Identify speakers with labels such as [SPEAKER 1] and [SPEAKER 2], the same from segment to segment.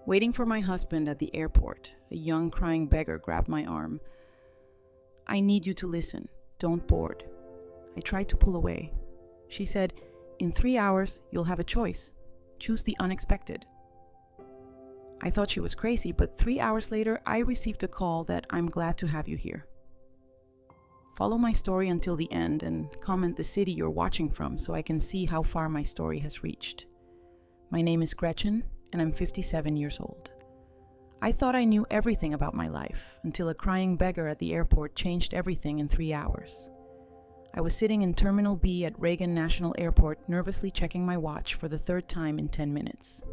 [SPEAKER 1] Waiting for my husband at the airport, a young crying beggar grabbed my arm. "I need you to listen. Don't board." I tried to pull away. She said, "In 3 hours, you'll have a choice. Choose the unexpected." I thought she was crazy, but 3 hours later, I received a call that "I'm glad to have you here. Follow my story until the end and comment the city you're watching from so I can see how far my story has reached. My name is Gretchen, and I'm 57 years old. I thought I knew everything about my life until a crying beggar at the airport changed everything in 3 hours. I was sitting in Terminal B at Reagan National Airport, nervously checking my watch for the third time in 10 minutes.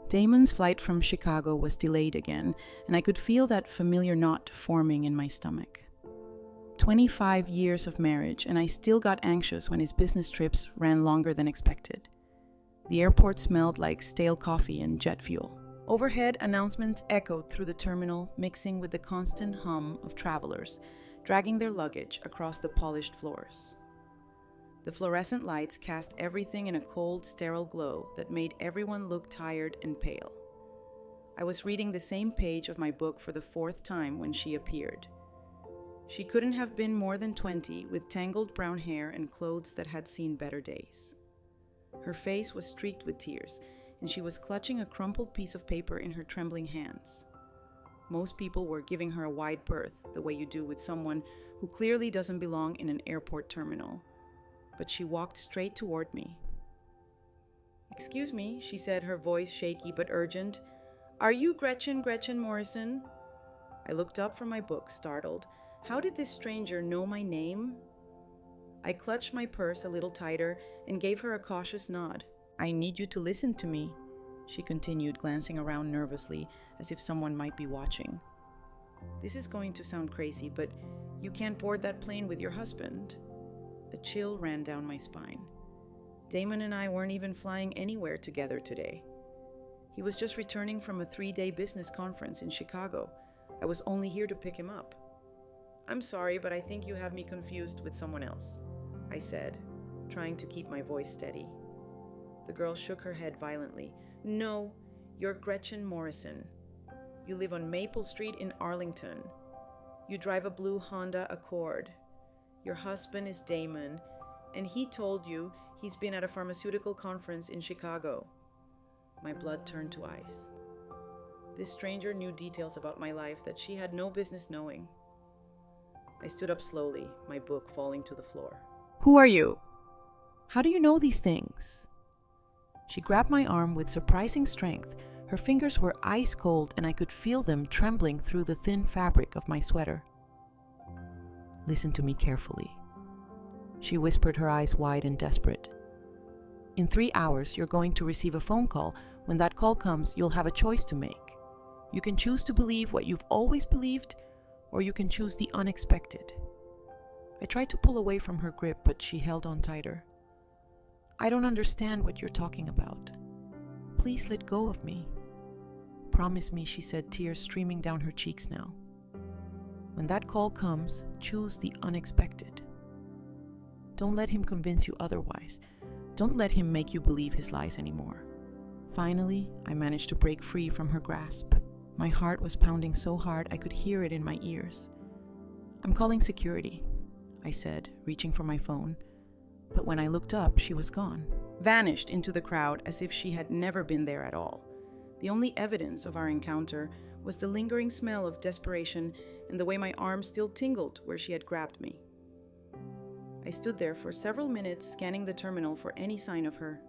[SPEAKER 1] Damon's flight from Chicago was delayed again, and I could feel that familiar knot forming in my stomach. 25 years of marriage, and I still got anxious when his business trips ran longer than expected. The airport smelled like stale coffee and jet fuel. Overhead, announcements echoed through the terminal, mixing with the constant hum of travelers dragging their luggage across the polished floors. The fluorescent lights cast everything in a cold, sterile glow that made everyone look tired and pale. I was reading the same page of my book for the fourth time when she appeared. She couldn't have been more than 20, with tangled brown hair and clothes that had seen better days. Her face was streaked with tears, and she was clutching a crumpled piece of paper in her trembling hands. Most people were giving her a wide berth, the way you do with someone who clearly doesn't belong in an airport terminal. But she walked straight toward me. "Excuse me," she said, her voice shaky but urgent. "Are you Gretchen Morrison?" I looked up from my book, startled. How did this stranger know my name? I clutched my purse a little tighter and gave her a cautious nod. "I need you to listen to me," she continued, glancing around nervously, as if someone might be watching. "This is going to sound crazy, but you can't board that plane with your husband." A chill ran down my spine. Damon and I weren't even flying anywhere together today. He was just returning from a 3-day business conference in Chicago. I was only here to pick him up. "I'm sorry, but I think you have me confused with someone else," I said, trying to keep my voice steady. The girl shook her head violently. "No, you're Gretchen Morrison. You live on Maple Street in Arlington. You drive a blue Honda Accord. Your husband is Damon, and he told you he's been at a pharmaceutical conference in Chicago." My blood turned to ice. This stranger knew details about my life that she had no business knowing. I stood up slowly, my book falling to the floor. "Who are you? How do you know these things?" She grabbed my arm with surprising strength. Her fingers were ice cold, and I could feel them trembling through the thin fabric of my sweater. "Listen to me carefully," she whispered, her eyes wide and desperate. "In 3 hours, you're going to receive a phone call. When that call comes, you'll have a choice to make. You can choose to believe what you've always believed, or you can choose the unexpected." I tried to pull away from her grip, but she held on tighter. "I don't understand what you're talking about. Please let go of me. Promise me," she said, tears streaming down her cheeks now. "When that call comes, choose the unexpected. Don't let him convince you otherwise. Don't let him make you believe his lies anymore." Finally, I managed to break free from her grasp. My heart was pounding so hard I could hear it in my ears. "I'm calling security," I said, reaching for my phone. But when I looked up, she was gone, vanished into the crowd as if she had never been there at all. The only evidence of our encounter was the lingering smell of desperation and the way my arm still tingled where she had grabbed me. I stood there for several minutes, scanning the terminal for any sign of her.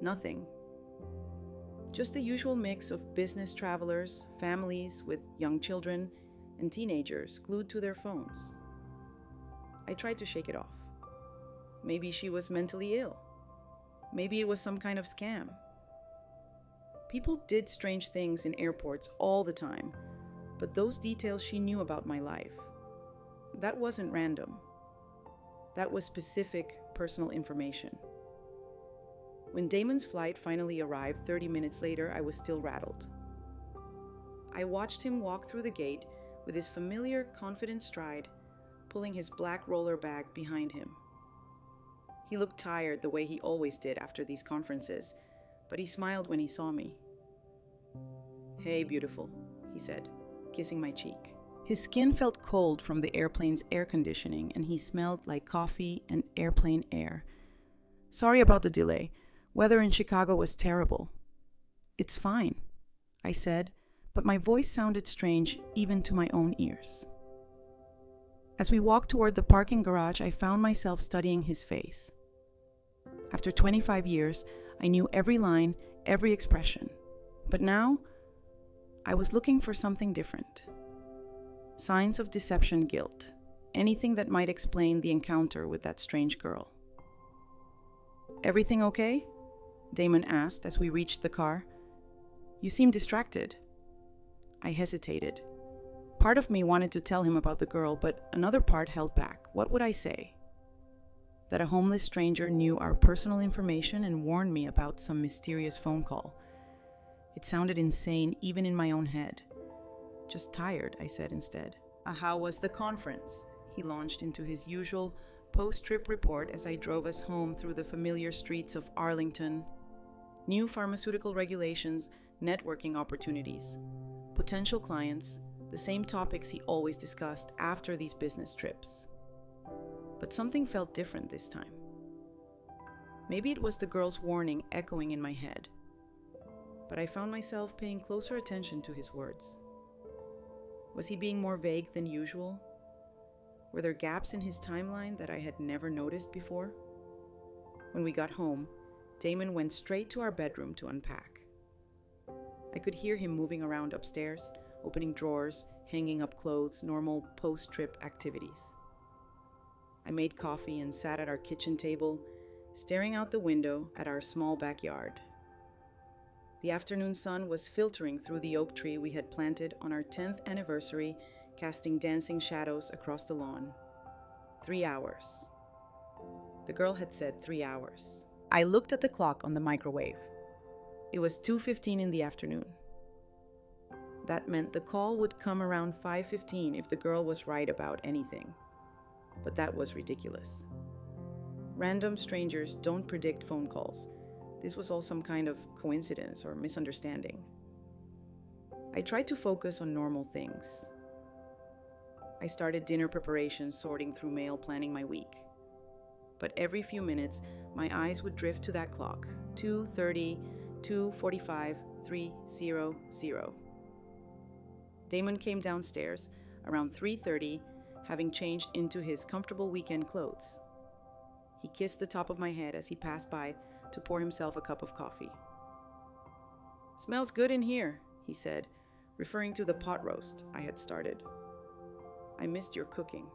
[SPEAKER 1] Nothing. Just the usual mix of business travelers, families with young children, and teenagers glued to their phones. I tried to shake it off. Maybe she was mentally ill. Maybe it was some kind of scam. People did strange things in airports all the time, but those details she knew about my life. That wasn't random. That was specific, personal information. When Damon's flight finally arrived 30 minutes later, I was still rattled. I watched him walk through the gate with his familiar, confident stride, pulling his black roller bag behind him. He looked tired the way he always did after these conferences, but he smiled when he saw me. "Hey, beautiful," he said, kissing my cheek. His skin felt cold from the airplane's air conditioning, and he smelled like coffee and airplane air. "Sorry about the delay. Weather in Chicago was terrible." "It's fine," I said, but my voice sounded strange even to my own ears. As we walked toward the parking garage, I found myself studying his face. After 25 years, I knew every line, every expression. But now, I was looking for something different. Signs of deception, guilt, anything that might explain the encounter with that strange girl. "Everything okay?" Damon asked as we reached the car. "You seem distracted." I hesitated. Part of me wanted to tell him about the girl, but another part held back. What would I say? That a homeless stranger knew our personal information and warned me about some mysterious phone call. It sounded insane even in my own head. "Just tired," I said instead. "How was the conference?" He launched into his usual post-trip report as I drove us home through the familiar streets of Arlington. New pharmaceutical regulations, networking opportunities, potential clients, the same topics he always discussed after these business trips. But something felt different this time. Maybe it was the girl's warning echoing in my head. But I found myself paying closer attention to his words. Was he being more vague than usual? Were there gaps in his timeline that I had never noticed before? When we got home, Damon went straight to our bedroom to unpack. I could hear him moving around upstairs, opening drawers, hanging up clothes, normal post-trip activities. I made coffee and sat at our kitchen table, staring out the window at our small backyard. The afternoon sun was filtering through the oak tree we had planted on our 10th anniversary, casting dancing shadows across the lawn. 3 hours. The girl had said 3 hours. I looked at the clock on the microwave. It was 2:15 in the afternoon. That meant the call would come around 5:15 if the girl was right about anything. But that was ridiculous. Random strangers don't predict phone calls. This was all some kind of coincidence or misunderstanding. I tried to focus on normal things. I started dinner preparations, sorting through mail, planning my week. But every few minutes, my eyes would drift to that clock. 2:30, 2:45, 3:00. Damon came downstairs around 3:30, having changed into his comfortable weekend clothes. He kissed the top of my head as he passed by to pour himself a cup of coffee. "Smells good in here," he said, referring to the pot roast I had started. "I missed your cooking.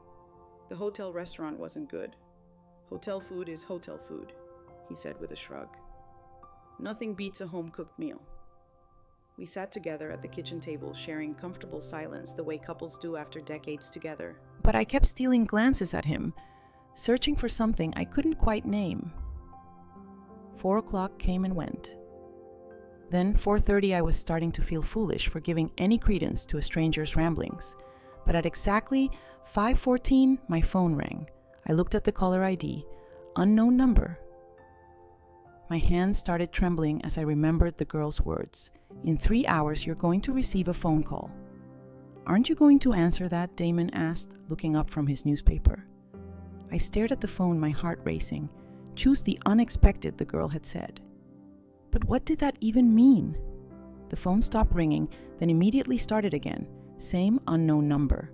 [SPEAKER 1] The hotel restaurant wasn't good. Hotel food is hotel food," he said with a shrug. "Nothing beats a home-cooked meal." We sat together at the kitchen table, sharing comfortable silence the way couples do after decades together. But I kept stealing glances at him, searching for something I couldn't quite name. 4 o'clock came and went. Then 4:30, I was starting to feel foolish for giving any credence to a stranger's ramblings. But at exactly 5:14, my phone rang. I looked at the caller ID. Unknown number. My hands started trembling as I remembered the girl's words. "In 3 hours, you're going to receive a phone call." "Aren't you going to answer that?" Damon asked, looking up from his newspaper. I stared at the phone, my heart racing. Choose the unexpected, the girl had said. But what did that even mean? The phone stopped ringing, then immediately started again. Same unknown number.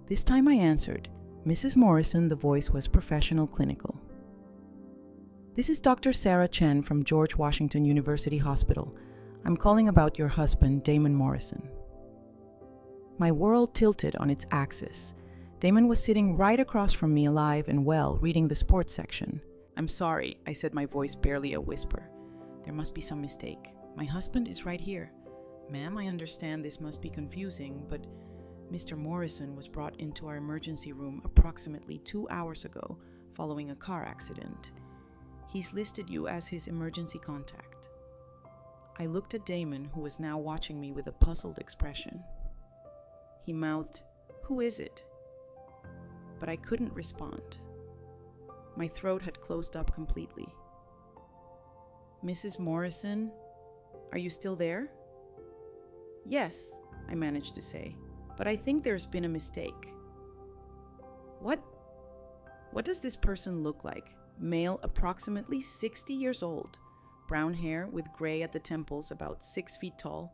[SPEAKER 1] This time I answered. Mrs. Morrison, the voice was professional, clinical. "This is Dr. Sarah Chen from George Washington University Hospital. I'm calling about your husband, Damon Morrison." My world tilted on its axis. Damon was sitting right across from me, alive and well, reading the sports section. "I'm sorry," I said, my voice barely a whisper. "There must be some mistake. My husband is right here. Ma'am, I understand this must be confusing, but Mr. Morrison was brought into our emergency room approximately 2 hours ago following a car accident. He's listed you as his emergency contact." I looked at Damon, who was now watching me with a puzzled expression. He mouthed, "Who is it?" But I couldn't respond. My throat had closed up completely. "Mrs. Morrison, are you still there?" Yes, I managed to say, but I think there's been a mistake. What does this person look like? Male, approximately 60 years old. Brown hair with gray at the temples, about 6 feet tall.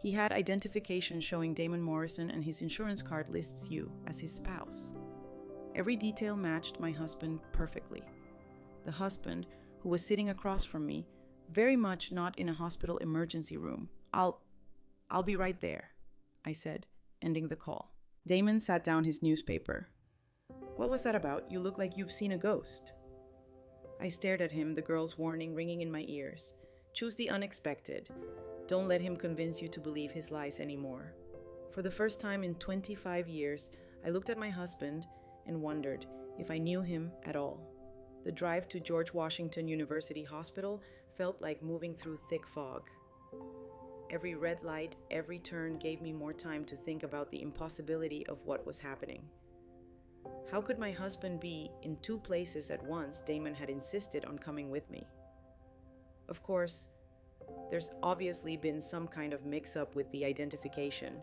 [SPEAKER 1] He had identification showing Damon Morrison, and his insurance card lists you as his spouse. Every detail matched my husband perfectly. The husband, who was sitting across from me, very much not in a hospital emergency room. I'll be right there, I said, ending the call. Damon sat down his newspaper. What was that about? You look like you've seen a ghost. I stared at him, the girl's warning ringing in my ears. Choose the unexpected. Don't let him convince you to believe his lies anymore. For the first time in 25 years, I looked at my husband and wondered if I knew him at all. The drive to George Washington University Hospital felt like moving through thick fog. Every red light, every turn gave me more time to think about the impossibility of what was happening. How could my husband be in 2 places at once? Damon had insisted on coming with me. Of course, there's obviously been some kind of mix-up with the identification,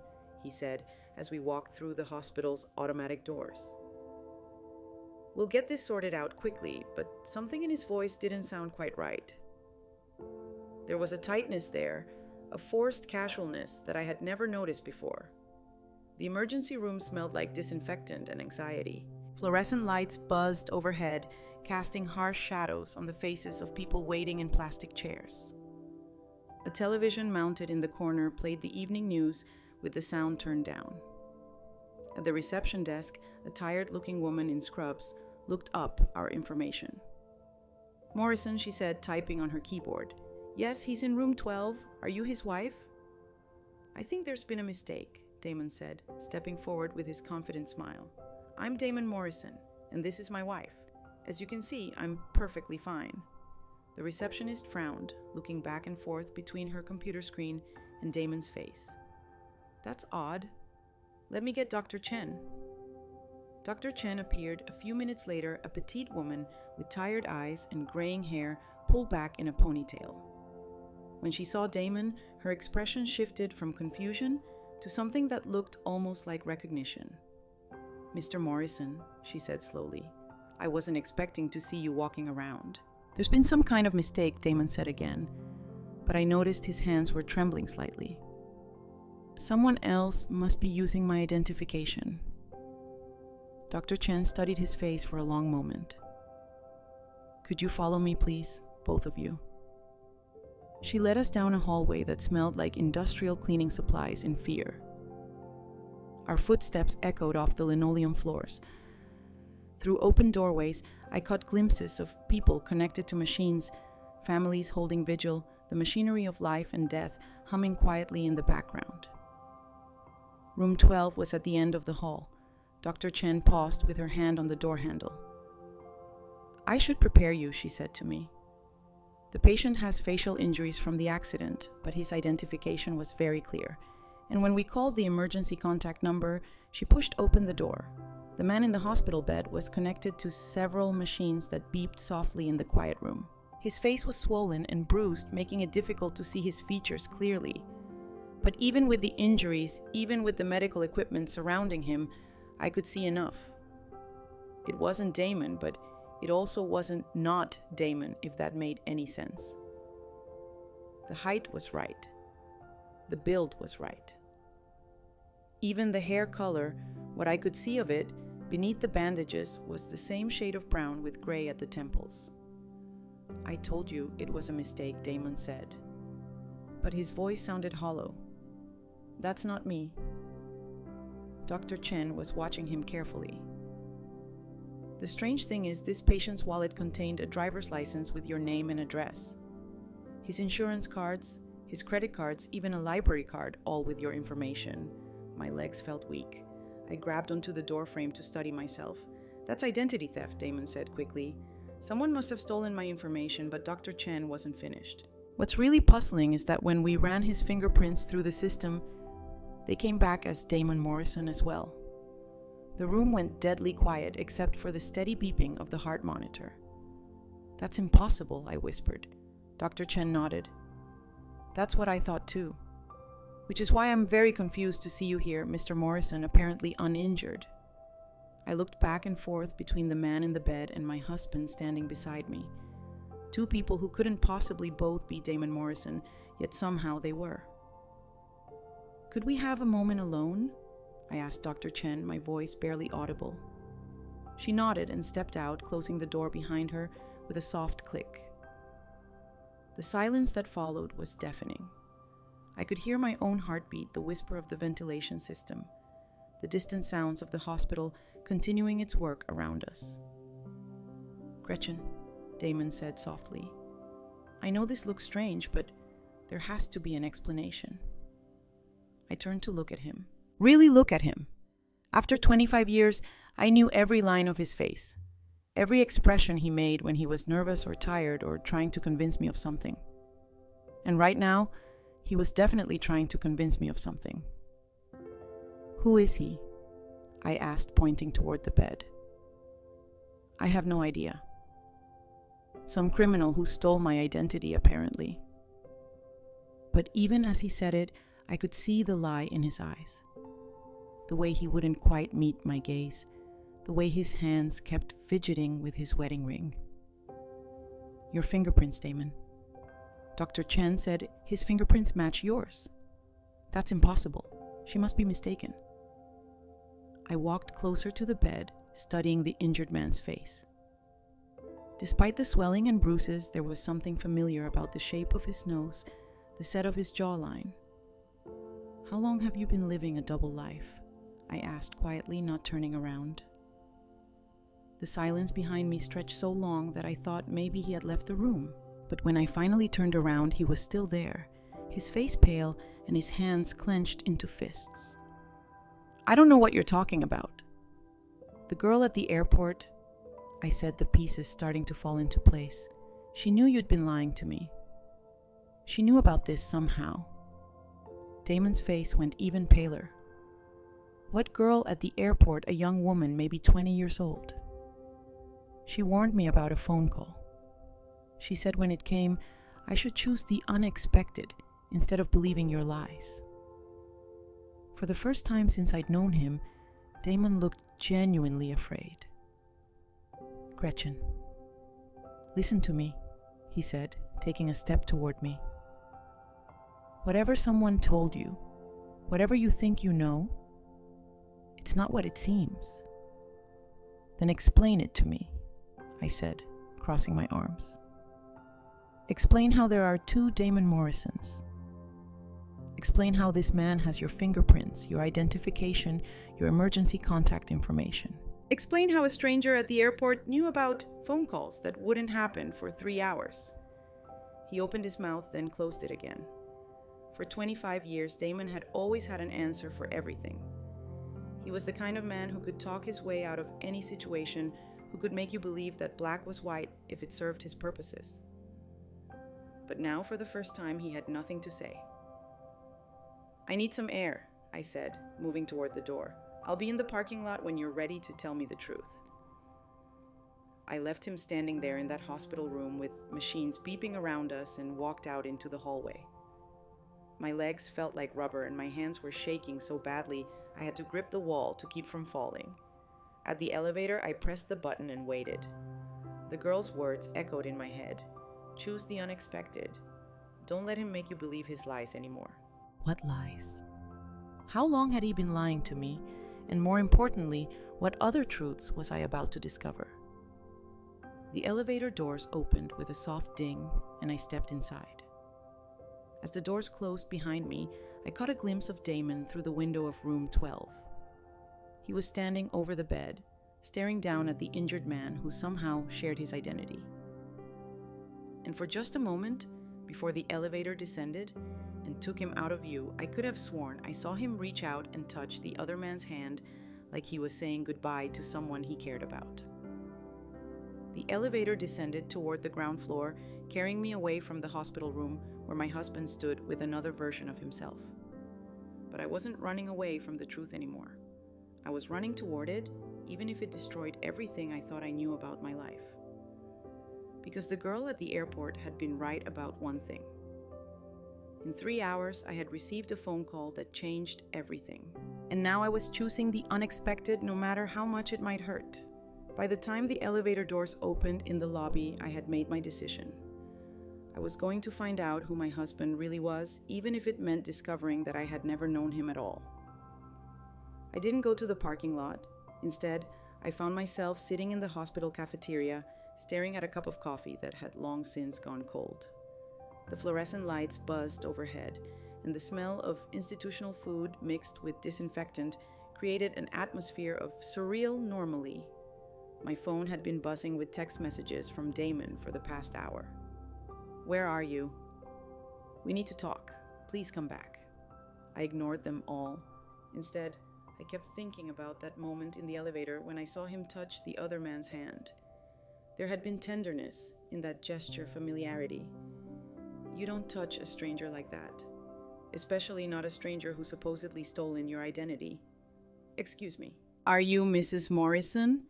[SPEAKER 1] he said as we walked through the hospital's automatic doors. We'll get this sorted out quickly, but something in his voice didn't sound quite right. There was a tightness there, a forced casualness that I had never noticed before. The emergency room smelled like disinfectant and anxiety. Fluorescent lights buzzed overhead, casting harsh shadows on the faces of people waiting in plastic chairs. A television mounted in the corner played the evening news with the sound turned down. At the reception desk, a tired-looking woman in scrubs looked up our information. Morrison, she said, typing on her keyboard. Yes, he's in room 12. Are you his wife? I think there's been a mistake, Damon said, stepping forward with his confident smile. I'm Damon Morrison, and this is my wife. As you can see, I'm perfectly fine. The receptionist frowned, looking back and forth between her computer screen and Damon's face. That's odd. Let me get Dr. Chen. Dr. Chen appeared a few minutes later, a petite woman with tired eyes and graying hair pulled back in a ponytail. When she saw Damon, her expression shifted from confusion to something that looked almost like recognition. Mr. Morrison, she said slowly, I wasn't expecting to see you walking around. There's been some kind of mistake, Damon said again, but I noticed his hands were trembling slightly. Someone else must be using my identification. Dr. Chen studied his face for a long moment. Could you follow me, please, both of you? She led us down a hallway that smelled like industrial cleaning supplies in fear. Our footsteps echoed off the linoleum floors. Through open doorways, I caught glimpses of people connected to machines, families holding vigil, the machinery of life and death humming quietly in the background. Room 12 was at the end of the hall. Dr. Chen paused with her hand on the door handle. I should prepare you, she said to me. The patient has facial injuries from the accident, but his identification was very clear. And when we called the emergency contact number, she pushed open the door. The man in the hospital bed was connected to several machines that beeped softly in the quiet room. His face was swollen and bruised, making it difficult to see his features clearly. But even with the injuries, even with the medical equipment surrounding him, I could see enough. It wasn't Damon, but it also wasn't not Damon, if that made any sense. The height was right. The build was right. Even the hair color, what I could see of it, beneath the bandages, was the same shade of brown with gray at the temples. I told you it was a mistake, Damon said. But his voice sounded hollow. That's not me. Dr. Chen was watching him carefully. The strange thing is, this patient's wallet contained a driver's license with your name and address. His insurance cards, his credit cards, even a library card, all with your information. My legs felt weak. I grabbed onto the doorframe to study myself. That's identity theft, Damon said quickly. Someone must have stolen my information, but Dr. Chen wasn't finished. What's really puzzling is that when we ran his fingerprints through the system, they came back as Damon Morrison as well. The room went deadly quiet except for the steady beeping of the heart monitor. That's impossible, I whispered. Dr. Chen nodded. That's what I thought too. Which is why I'm very confused to see you here, Mr. Morrison, apparently uninjured. I looked back and forth between the man in the bed and my husband standing beside me. Two people who couldn't possibly both be Damon Morrison, yet somehow they were. Could we have a moment alone? I asked Dr. Chen, my voice barely audible. She nodded and stepped out, closing the door behind her with a soft click. The silence that followed was deafening. I could hear my own heartbeat, the whisper of the ventilation system, the distant sounds of the hospital continuing its work around us. "Gretchen," Damon said softly, "I know this looks strange, but there has to be an explanation." I turned to look at him. Really look at him. After 25 years, I knew every line of his face, every expression he made when he was nervous or tired or trying to convince me of something. And right now, he was definitely trying to convince me of something. "Who is he?" I asked, pointing toward the bed. "I have no idea. Some criminal who stole my identity, apparently." But even as he said it, I could see the lie in his eyes. The way he wouldn't quite meet my gaze, the way his hands kept fidgeting with his wedding ring. "Your fingerprints, Damon." Dr. Chen said his fingerprints match yours. "That's impossible. She must be mistaken." I walked closer to the bed, studying the injured man's face. Despite the swelling and bruises, there was something familiar about the shape of his nose, the set of his jawline. "How long have you been living a double life?" I asked quietly, not turning around. The silence behind me stretched so long that I thought maybe he had left the room. But when I finally turned around, he was still there, his face pale and his hands clenched into fists. "I don't know what you're talking about." "The girl at the airport," I said, the pieces starting to fall into place. "She knew you'd been lying to me. She knew about this somehow." Damon's face went even paler. "What girl at the airport, a young woman, maybe 20 years old?" "She warned me about a phone call. She said when it came, I should choose the unexpected instead of believing your lies." For the first time since I'd known him, Damon looked genuinely afraid. "Gretchen, listen to me," he said, taking a step toward me. "Whatever someone told you, whatever you think you know, it's not what it seems." "Then explain it to me," I said, crossing my arms. "Explain how there are two Damon Morrisons. Explain how this man has your fingerprints, your identification, your emergency contact information. Explain how a stranger at the airport knew about phone calls that wouldn't happen for 3 hours." He opened his mouth, then closed it again. For 25 years, Damon had always had an answer for everything. He was the kind of man who could talk his way out of any situation, who could make you believe that black was white if it served his purposes. But now, for the first time, he had nothing to say. "I need some air," I said, moving toward the door. "I'll be in the parking lot when you're ready to tell me the truth." I left him standing there in that hospital room with machines beeping around us and walked out into the hallway. My legs felt like rubber and my hands were shaking so badly I had to grip the wall to keep from falling. At the elevator, I pressed the button and waited. The girl's words echoed in my head. "Choose the unexpected. Don't let him make you believe his lies anymore." What lies? How long had he been lying to me? And more importantly, what other truths was I about to discover? The elevator doors opened with a soft ding, and I stepped inside. As the doors closed behind me, I caught a glimpse of Damon through the window of room 12. He was standing over the bed, staring down at the injured man who somehow shared his identity. And for just a moment, before the elevator descended and took him out of view, I could have sworn I saw him reach out and touch the other man's hand like he was saying goodbye to someone he cared about. The elevator descended toward the ground floor, carrying me away from the hospital room where my husband stood with another version of himself. But I wasn't running away from the truth anymore. I was running toward it, even if it destroyed everything I thought I knew about my life. Because the girl at the airport had been right about one thing. In 3 hours, I had received a phone call that changed everything. And now I was choosing the unexpected no matter how much it might hurt. By the time the elevator doors opened in the lobby, I had made my decision. I was going to find out who my husband really was, even if it meant discovering that I had never known him at all. I didn't go to the parking lot. Instead, I found myself sitting in the hospital cafeteria, staring at a cup of coffee that had long since gone cold. The fluorescent lights buzzed overhead, and the smell of institutional food mixed with disinfectant created an atmosphere of surreal normalcy. My phone had been buzzing with text messages from Damon for the past hour. "Where are you? We need to talk. Please come back." I ignored them all. Instead, I kept thinking about that moment in the elevator when I saw him touch the other man's hand. There had been tenderness in that gesture, familiarity. You don't touch a stranger like that, especially not a stranger who supposedly stolen your identity. "Excuse me. Are you Mrs. Morrison?"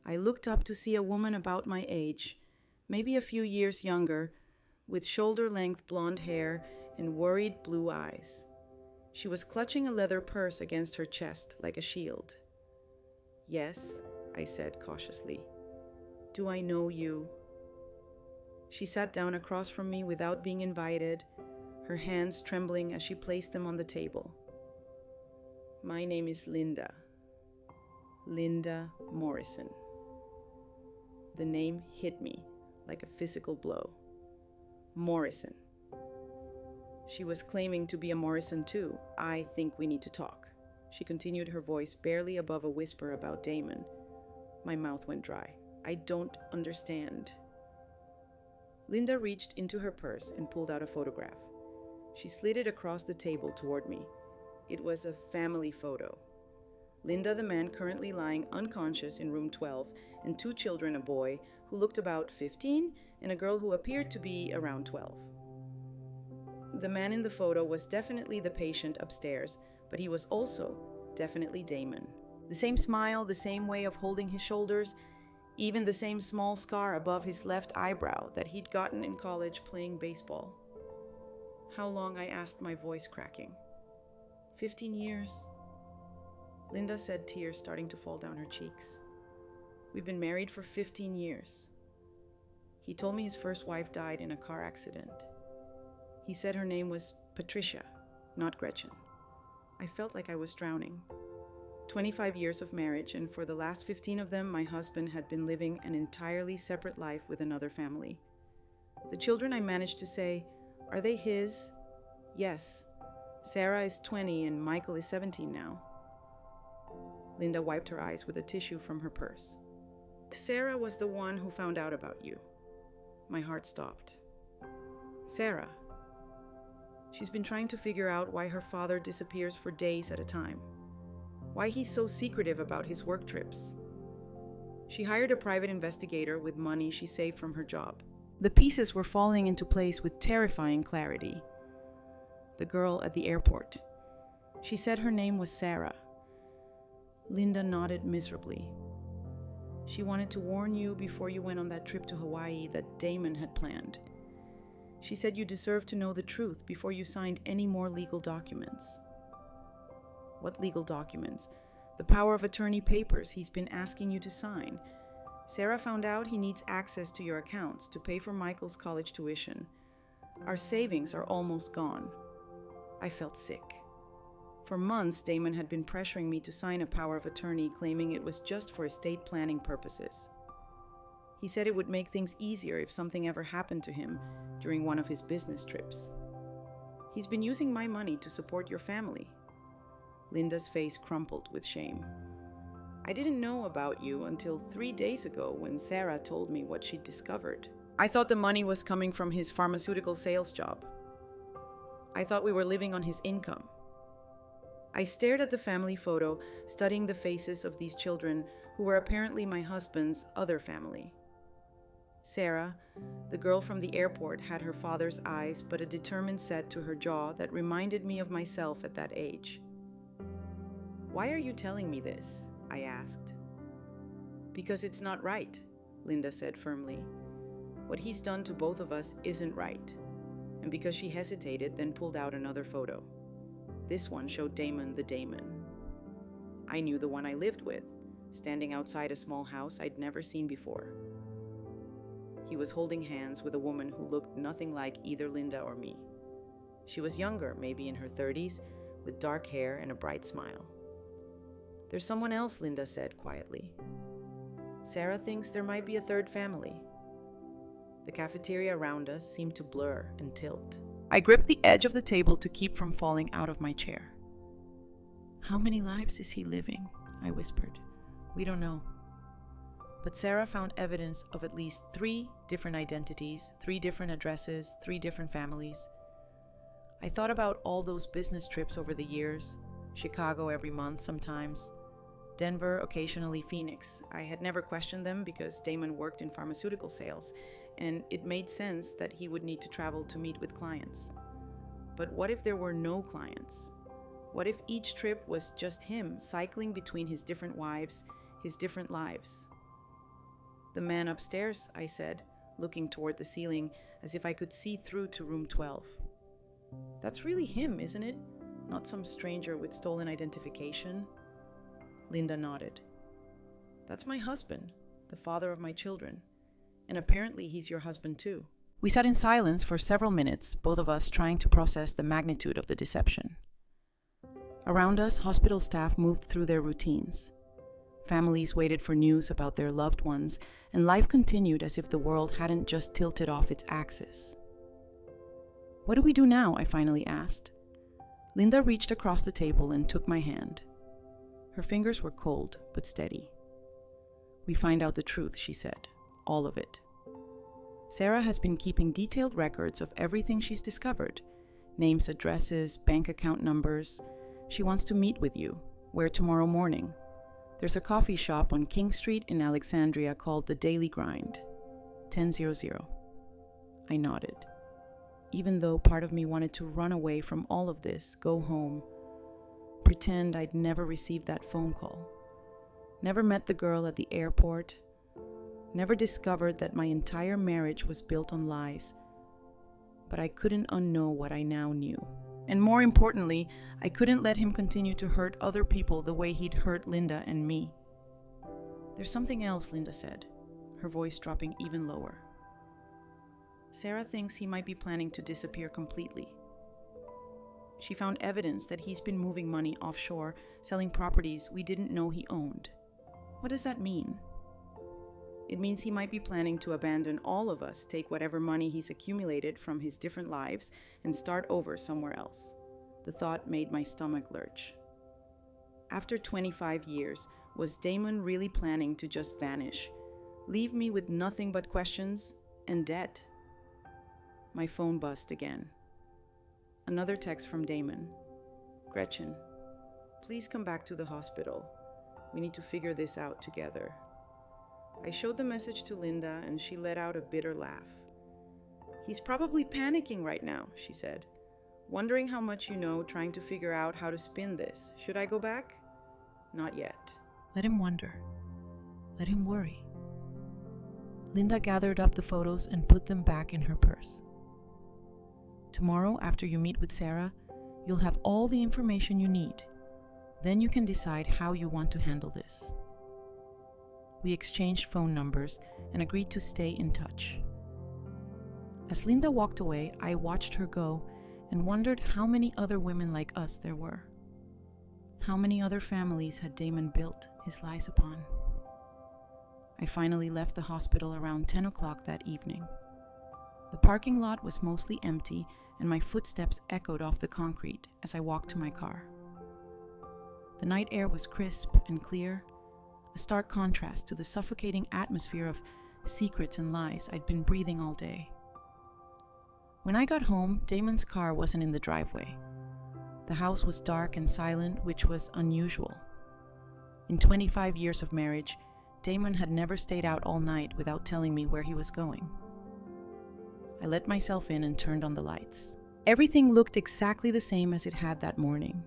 [SPEAKER 1] I looked up to see a woman about my age, maybe a few years younger, with shoulder-length blonde hair and worried blue eyes. She was clutching a leather purse against her chest like a shield. "Yes," I said cautiously. "Do I know you?" She sat down across from me without being invited, her hands trembling as she placed them on the table. "My name is Linda. Linda Morrison." The name hit me like a physical blow. Morrison. She was claiming to be a Morrison too. "I think we need to talk." She continued, her voice barely above a whisper about Damon. My mouth went dry. "I don't understand." Linda reached into her purse and pulled out a photograph. She slid it across the table toward me. It was a family photo. Linda, the man currently lying unconscious in room 12, and 2 children, a boy who looked about 15 and a girl who appeared to be around 12. The man in the photo was definitely the patient upstairs, but he was also definitely Damon. The same smile, the same way of holding his shoulders, even the same small scar above his left eyebrow that he'd gotten in college playing baseball. "How long?" I asked, my voice cracking. 15 years. Linda said, tears starting to fall down her cheeks. "We've been married for 15 years. He told me his first wife died in a car accident. He said her name was Patricia, not Gretchen." I felt like I was drowning. 25 years of marriage, and for the last 15 of them, my husband had been living an entirely separate life with another family. The children, I managed to say, "Are they his?" "Yes. Sarah is 20 and Michael is 17 now." Linda wiped her eyes with a tissue from her purse. "Sarah was the one who found out about you." My heart stopped. "Sarah. She's been trying to figure out why her father disappears for days at a time. Why he's so secretive about his work trips. She hired a private investigator with money she saved from her job. The pieces were falling into place with terrifying clarity. The girl at the airport. She said her name was Sarah. Linda nodded miserably. "She wanted to warn you before you went on that trip to Hawaii that Damon had planned. She said you deserved to know the truth before you signed any more legal documents." "What legal documents?" "The power of attorney papers he's been asking you to sign. Sarah found out he needs access to your accounts to pay for Michael's college tuition. Our savings are almost gone." I felt sick. For months, Damon had been pressuring me to sign a power of attorney, claiming it was just for estate planning purposes. He said it would make things easier if something ever happened to him during one of his business trips. "He's been using my money to support your family." Linda's face crumpled with shame. "I didn't know about you until 3 days ago when Sarah told me what she'd discovered. I thought the money was coming from his pharmaceutical sales job. I thought we were living on his income." I stared at the family photo, studying the faces of these children who were apparently my husband's other family. Sarah, the girl from the airport, had her father's eyes but a determined set to her jaw that reminded me of myself at that age. "Why are you telling me this?" I asked. "Because it's not right," Linda said firmly. "What he's done to both of us isn't right. and because she hesitated, then pulled out another photo. This one showed Damon the Damon. I knew the one I lived with, standing outside a small house I'd never seen before. He was holding hands with a woman who looked nothing like either Linda or me. She was younger, maybe in her 30s, with dark hair and a bright smile. "There's someone else," Linda said quietly. "Sarah thinks there might be a third family." The cafeteria around us seemed to blur and tilt. I gripped the edge of the table to keep from falling out of my chair. "How many lives is he living?" I whispered. "We don't know." But Sarah found evidence of at least 3 different identities, 3 different addresses, 3 different families. I thought about all those business trips over the years, Chicago every month sometimes, Denver, occasionally Phoenix. I had never questioned them because Damon worked in pharmaceutical sales, and it made sense that he would need to travel to meet with clients. But what if there were no clients? What if each trip was just him cycling between his different wives, his different lives? "The man upstairs," I said, looking toward the ceiling as if I could see through to room 12. "That's really him, isn't it? Not some stranger with stolen identification?" Linda nodded. "That's my husband, the father of my children. And apparently he's your husband too." We sat in silence for several minutes, both of us trying to process the magnitude of the deception. Around us, hospital staff moved through their routines. Families waited for news about their loved ones, and life continued as if the world hadn't just tilted off its axis. "What do we do now?" I finally asked. Linda reached across the table and took my hand. Her fingers were cold but steady. "We find out the truth," she said. "All of it. Sarah has been keeping detailed records of everything she's discovered. Names, addresses, bank account numbers. She wants to meet with you. Where tomorrow morning? There's a coffee shop on King Street in Alexandria called The Daily Grind. 1000. I nodded. Even though part of me wanted to run away from all of this, go home, pretend I'd never received that phone call, never met the girl at the airport, never discovered that my entire marriage was built on lies. But I couldn't unknow what I now knew. And more importantly, I couldn't let him continue to hurt other people the way he'd hurt Linda and me. "There's something else," Linda said, her voice dropping even lower. "Sarah thinks he might be planning to disappear completely. She found evidence that he's been moving money offshore, selling properties we didn't know he owned. What does that mean? It means he might be planning to abandon all of us, take whatever money he's accumulated from his different lives, and start over somewhere else." The thought made my stomach lurch. After 25 years, was Damon really planning to just vanish, leave me with nothing but questions and debt? My phone buzzed again. Another text from Damon. "Gretchen, please come back to the hospital. We need to figure this out together." I showed the message to Linda and she let out a bitter laugh. "He's probably panicking right now," she said. "Wondering how much you know, trying to figure out how to spin this. Should I go back?" "Not yet." "Let him wonder. Let him worry." Linda gathered up the photos and put them back in her purse. "Tomorrow, after you meet with Sarah, you'll have all the information you need. Then you can decide how you want to handle this." We exchanged phone numbers and agreed to stay in touch. As Linda walked away, I watched her go and wondered how many other women like us there were. How many other families had Damon built his lies upon? I finally left the hospital around 10 o'clock that evening. The parking lot was mostly empty, and my footsteps echoed off the concrete as I walked to my car. The night air was crisp and clear, a stark contrast to the suffocating atmosphere of secrets and lies I'd been breathing all day. When I got home, Damon's car wasn't in the driveway. The house was dark and silent, which was unusual. In 25 years of marriage, Damon had never stayed out all night without telling me where he was going. I let myself in and turned on the lights. Everything looked exactly the same as it had that morning.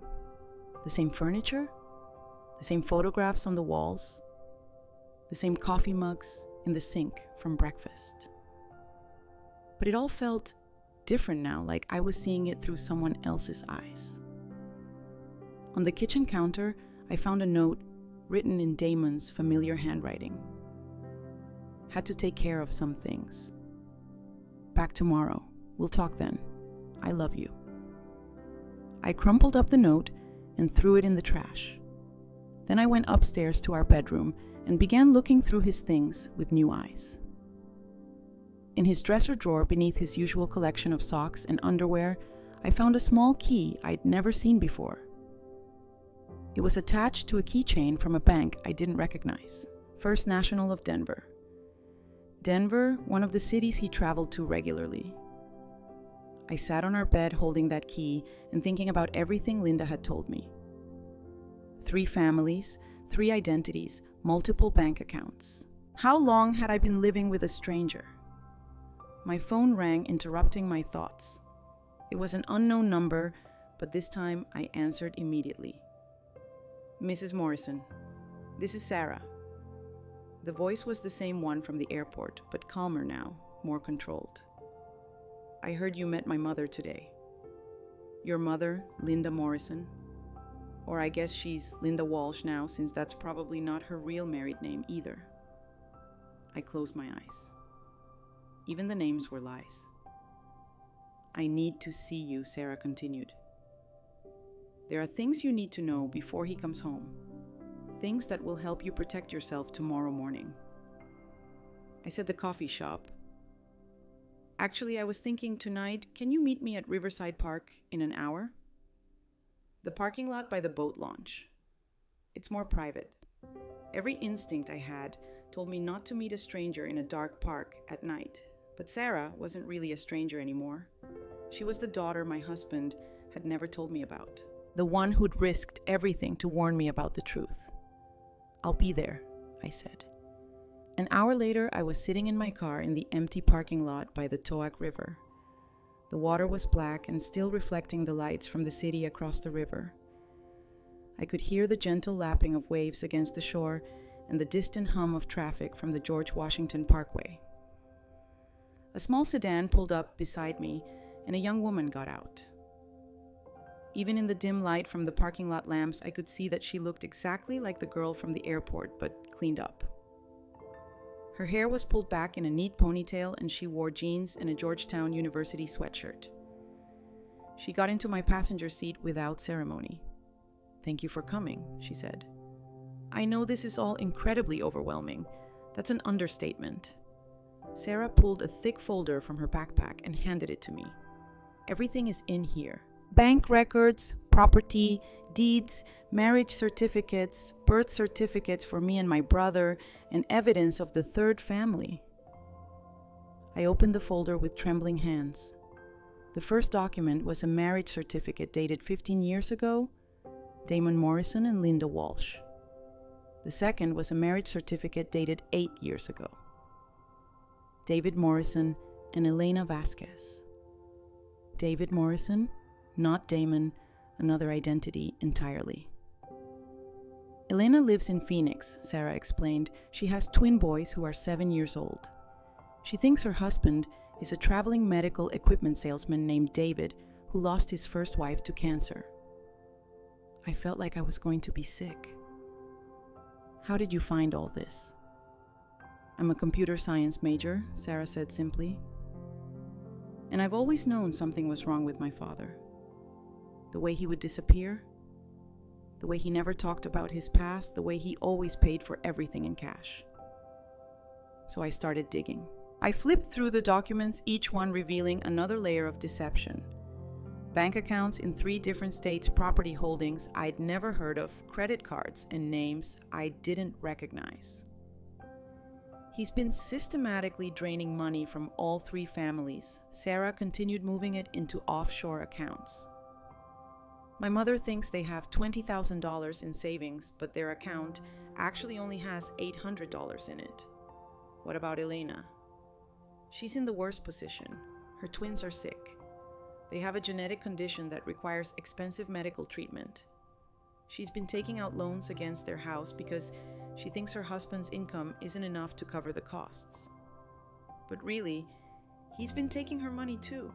[SPEAKER 1] The same furniture, the same photographs on the walls, the same coffee mugs in the sink from breakfast. But it all felt different now, like I was seeing it through someone else's eyes. On the kitchen counter, I found a note written in Damon's familiar handwriting. Had to take care of some things. Back tomorrow. We'll talk then. I love you. I crumpled up the note and threw it in the trash. Then I went upstairs to our bedroom and began looking through his things with new eyes. In his dresser drawer beneath his usual collection of socks and underwear, I found a small key I'd never seen before. It was attached to a keychain from a bank I didn't recognize. First National of Denver. Denver, one of the cities he traveled to regularly. I sat on our bed holding that key and thinking about everything Linda had told me. 3 families, 3 identities, multiple bank accounts. How long had I been living with a stranger? My phone rang, interrupting my thoughts. It was an unknown number, but this time I answered immediately. Mrs. Morrison, this is Sarah. The voice was the same one from the airport, but calmer now, more controlled. I heard you met my mother today. Your mother, Linda Morrison. Or I guess she's Linda Walsh now, since that's probably not her real married name either. I closed my eyes. Even the names were lies. I need to see you, Sarah continued. There are things you need to know before he comes home. Things that will help you protect yourself tomorrow morning. I said the coffee shop. Actually, I was thinking tonight, can you meet me at Riverside Park in an hour? The parking lot by the boat launch. It's more private. Every instinct I had told me not to meet a stranger in a dark park at night. But Sarah wasn't really a stranger anymore. She was the daughter my husband had never told me about. The one who'd risked everything to warn me about the truth. I'll be there, I said. An hour later, I was sitting in my car in the empty parking lot by the Toac River. The water was black and still reflecting the lights from the city across the river. I could hear the gentle lapping of waves against the shore and the distant hum of traffic from the George Washington Parkway. A small sedan pulled up beside me, and a young woman got out. Even in the dim light from the parking lot lamps, I could see that she looked exactly like the girl from the airport, but cleaned up. Her hair was pulled back in a neat ponytail, and she wore jeans and a Georgetown University sweatshirt. She got into my passenger seat without ceremony. "Thank you for coming," she said. "I know this is all incredibly overwhelming. That's an understatement." Sarah pulled a thick folder from her backpack and handed it to me. "Everything is in here. Bank records, property, deeds, marriage certificates, birth certificates for me and my brother, and evidence of the 3rd family." I opened the folder with trembling hands. The first document was a marriage certificate dated 15 years ago, Damon Morrison and Linda Walsh. The second was a marriage certificate dated 8 years ago, David Morrison and Elena Vasquez. David Morrison, not Damon, another identity entirely. Elena lives in Phoenix, Sarah explained. She has twin boys who are 7 years old. She thinks her husband is a traveling medical equipment salesman named David who lost his first wife to cancer. I felt like I was going to be sick. "How did you find all this?" "I'm a computer science major," Sarah said simply. "And I've always known something was wrong with my father. The way he would disappear, the way he never talked about his past, the way he always paid for everything in cash." So I started digging. I flipped through the documents, each one revealing another layer of deception. Bank accounts in 3 different states, property holdings I'd never heard of, credit cards, and names I didn't recognize. He's been systematically draining money from all 3 families. Sarah continued moving it into offshore accounts. My mother thinks they have $20,000 in savings, but their account actually only has $800 in it. What about Elena? She's in the worst position. Her twins are sick. They have a genetic condition that requires expensive medical treatment. She's been taking out loans against their house because she thinks her husband's income isn't enough to cover the costs. But really, he's been taking her money too.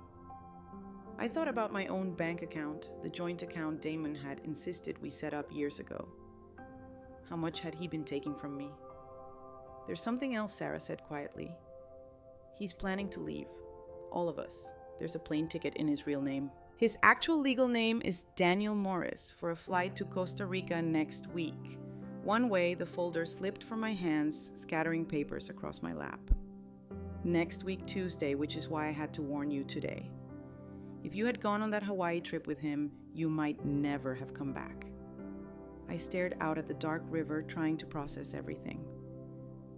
[SPEAKER 1] I thought about my own bank account, the joint account Damon had insisted we set up years ago. How much had he been taking from me? There's something else, Sarah said quietly. He's planning to leave. All of us. There's a plane ticket in his real name. His actual legal name is Daniel Morris for a flight to Costa Rica next week. One way, the folder slipped from my hands, scattering papers across my lap. Next week, Tuesday, which is why I had to warn you today. If you had gone on that Hawaii trip with him, you might never have come back. I stared out at the dark river, trying to process everything.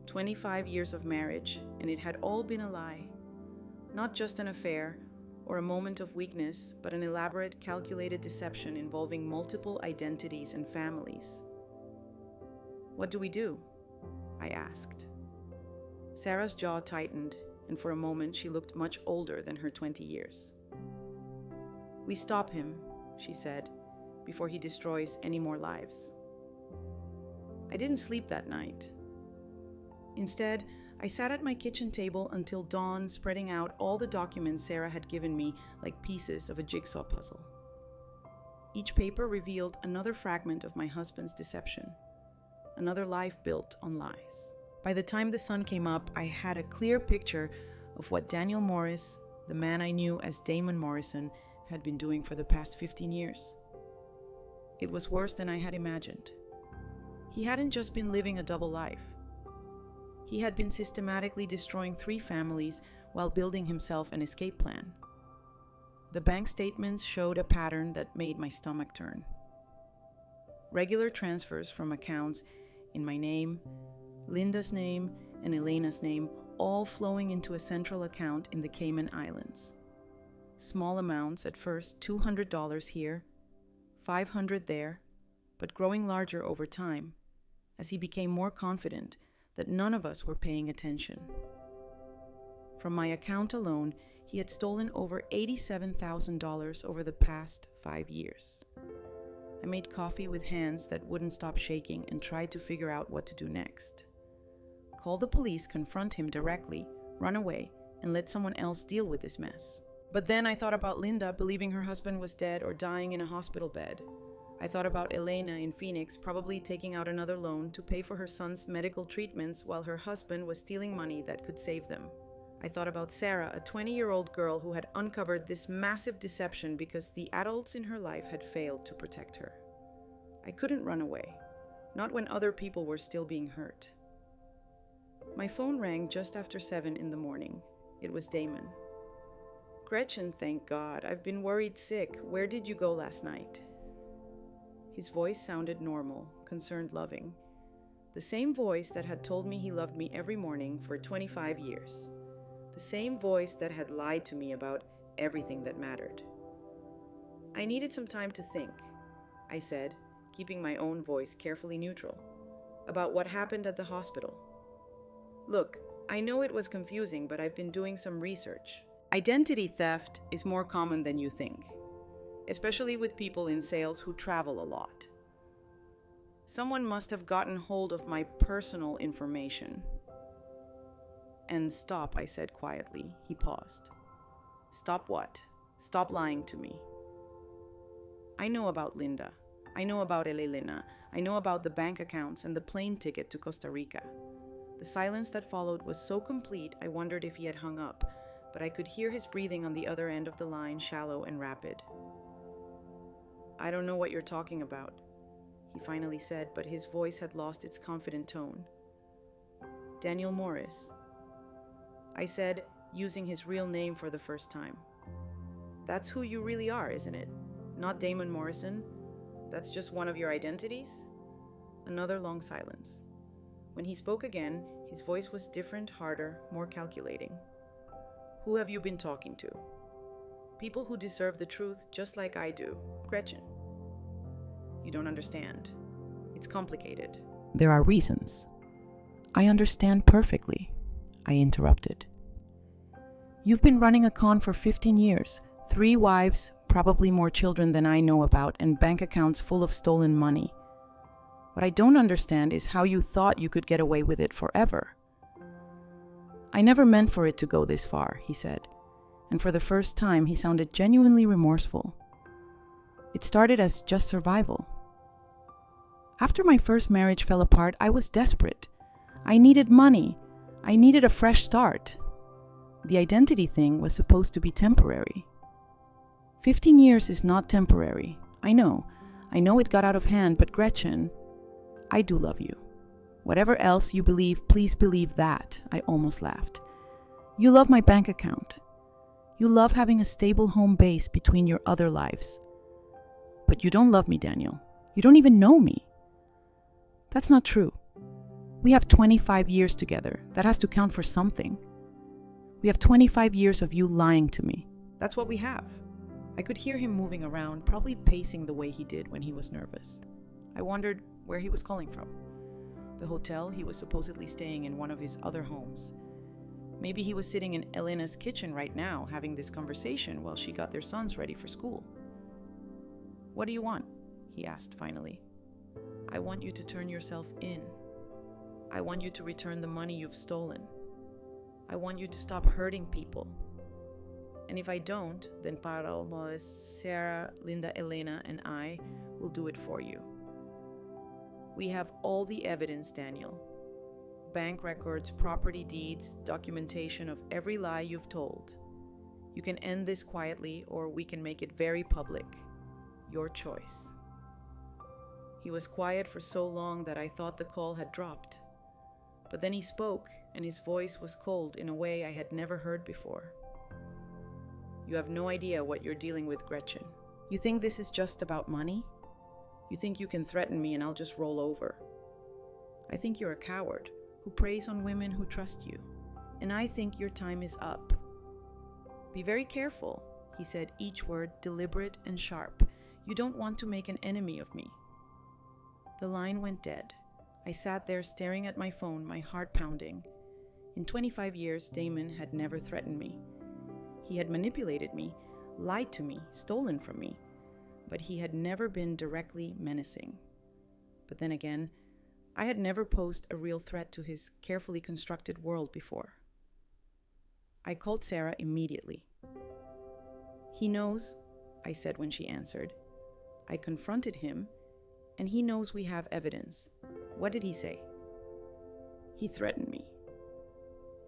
[SPEAKER 1] 25 years of marriage, and it had all been a lie. Not just an affair or a moment of weakness, but an elaborate, calculated deception involving multiple identities and families. What do we do? I asked. Sarah's jaw tightened, and for a moment she looked much older than her 20 years. We stop him, she said, before he destroys any more lives. I didn't sleep that night. Instead, I sat at my kitchen table until dawn, spreading out all the documents Sarah had given me like pieces of a jigsaw puzzle. Each paper revealed another fragment of my husband's deception, another life built on lies. By the time the sun came up, I had a clear picture of what Daniel Morris, the man I knew as Damon Morrison, had been doing for the past 15 years. It was worse than I had imagined. He hadn't just been living a double life. He had been systematically destroying 3 families while building himself an escape plan. The bank statements showed a pattern that made my stomach turn. Regular transfers from accounts in my name, Linda's name, and Elena's name, all flowing into a central account in the Cayman Islands. Small amounts at first, $200 here, $500 there, but growing larger over time as he became more confident that none of us were paying attention. From my account alone, he had stolen over $87,000 over the past 5 years. I made coffee with hands that wouldn't stop shaking and tried to figure out what to do next. Call the police, confront him directly, run away, and let someone else deal with this mess. But then I thought about Linda believing her husband was dead or dying in a hospital bed. I thought about Elena in Phoenix probably taking out another loan to pay for her son's medical treatments while her husband was stealing money that could save them. I thought about Sarah, a 20-year-old girl who had uncovered this massive deception because the adults in her life had failed to protect her. I couldn't run away, not when other people were still being hurt. My phone rang just after 7 in the morning. It was Damon. Gretchen, thank God. I've been worried sick. Where did you go last night? His voice sounded normal, concerned, loving. The same voice that had told me he loved me every morning for 25 years. The same voice that had lied to me about everything that mattered. I needed some time to think, I said, keeping my own voice carefully neutral, about what happened at the hospital. Look, I know it was confusing, but I've been doing some research. Identity theft is more common than you think, especially with people in sales who travel a lot. Someone must have gotten hold of my personal information. And stop, I said quietly. He paused. Stop what? Stop lying to me. I know about Linda. I know about Elena. I know about the bank accounts and the plane ticket to Costa Rica. The silence that followed was so complete I wondered if he had hung up, but I could hear his breathing on the other end of the line, shallow and rapid. I don't know what you're talking about, he finally said, but his voice had lost its confident tone. Daniel Morris. I said, using his real name for the first time. That's who you really are, isn't it? Not Damon Morrison? That's just one of your identities? Another long silence. When he spoke again, his voice was different, harder, more calculating. Who have you been talking to? People who deserve the truth just like I do. Gretchen. You don't understand. It's complicated. There are reasons. I understand perfectly, I interrupted. You've been running a con for 15 years, 3 wives, probably more children than I know about, and bank accounts full of stolen money. What I don't understand is how you thought you could get away with it forever. I never meant for it to go this far, he said. and for the first time he sounded genuinely remorseful. It started as just survival. After my first marriage fell apart, I was desperate. I needed money. I needed a fresh start. The identity thing was supposed to be temporary. 15 years is not temporary. I know it got out of hand, but Gretchen, I do love you. Whatever else you believe, please believe that, I almost laughed. You love my bank account. You love having a stable home base between your other lives. But you don't love me, Daniel. You don't even know me. That's not true. We have 25 years together. That has to count for something. We have 25 years of you lying to me. That's what we have. I could hear him moving around, probably pacing the way he did when he was nervous. I wondered where he was calling from. The hotel he was supposedly staying in, one of his other homes. Maybe he was sitting in Elena's kitchen right now, having this conversation while she got their sons ready for school. What do you want? He asked finally. I want you to turn yourself in. I want you to return the money you've stolen. I want you to stop hurting people. And if I don't, then Paloma, Sarah, Linda, Elena, and I will do it for you. We have all the evidence, Daniel. Bank records, property deeds, documentation of every lie you've told. You can end this quietly, or we can make it very public. Your choice. He was quiet for so long that I thought the call had dropped. But then he spoke, and his voice was cold in a way I had never heard before. You have no idea what you're dealing with, Gretchen. You think this is just about money? You think you can threaten me and I'll just roll over. I think you're a coward who preys on women who trust you. And I think your time is up. Be very careful, he said, each word deliberate and sharp. You don't want to make an enemy of me. The line went dead. I sat there staring at my phone, my heart pounding. In 25 years, Damon had never threatened me. He had manipulated me, lied to me, stolen from me, but he had never been directly menacing. But then again, I had never posed a real threat to his carefully constructed world before. I called Sarah immediately. He knows, I said when she answered. I confronted him, and he knows we have evidence. What did he say? He threatened me.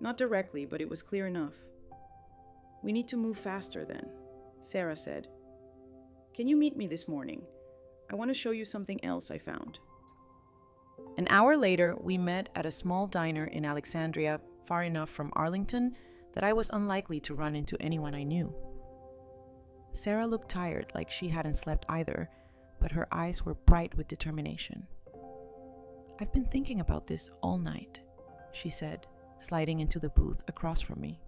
[SPEAKER 1] Not directly, but it was clear enough. We need to move faster then, Sarah said. Can you meet me this morning? I want to show you something else I found. An hour later, we met at a small diner in Alexandria, far enough from Arlington that I was unlikely to run into anyone I knew. Sarah looked tired, like she hadn't slept either, but her eyes were bright with determination. I've been thinking about this all night, she said, sliding into the booth across from me.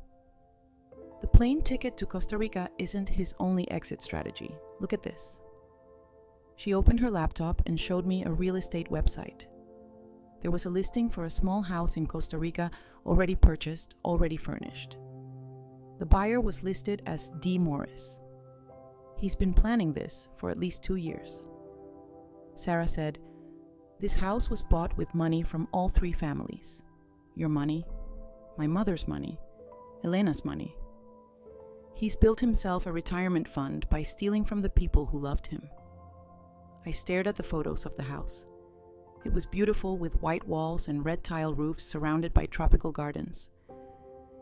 [SPEAKER 1] The plane ticket to Costa Rica isn't his only exit strategy. Look at this. She opened her laptop and showed me a real estate website. There was a listing for a small house in Costa Rica, already purchased, already furnished. The buyer was listed as D. Morris. He's been planning this for at least 2 years. Sarah said, this house was bought with money from all three families. Your money, my mother's money, Elena's money. He's built himself a retirement fund by stealing from the people who loved him. I stared at the photos of the house. It was beautiful with white walls and red tile roofs surrounded by tropical gardens.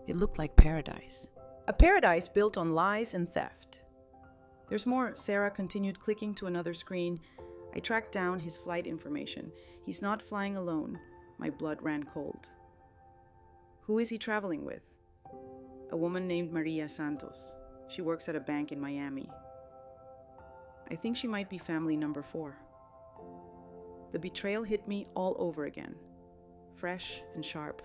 [SPEAKER 1] It looked like paradise. A paradise built on lies and theft. There's more, Sarah continued, clicking to another screen. I tracked down his flight information. He's not flying alone. My blood ran cold. Who is he traveling with? A woman named Maria Santos. She works at a bank in Miami. I think she might be family number 4. The betrayal hit me all over again, fresh and sharp.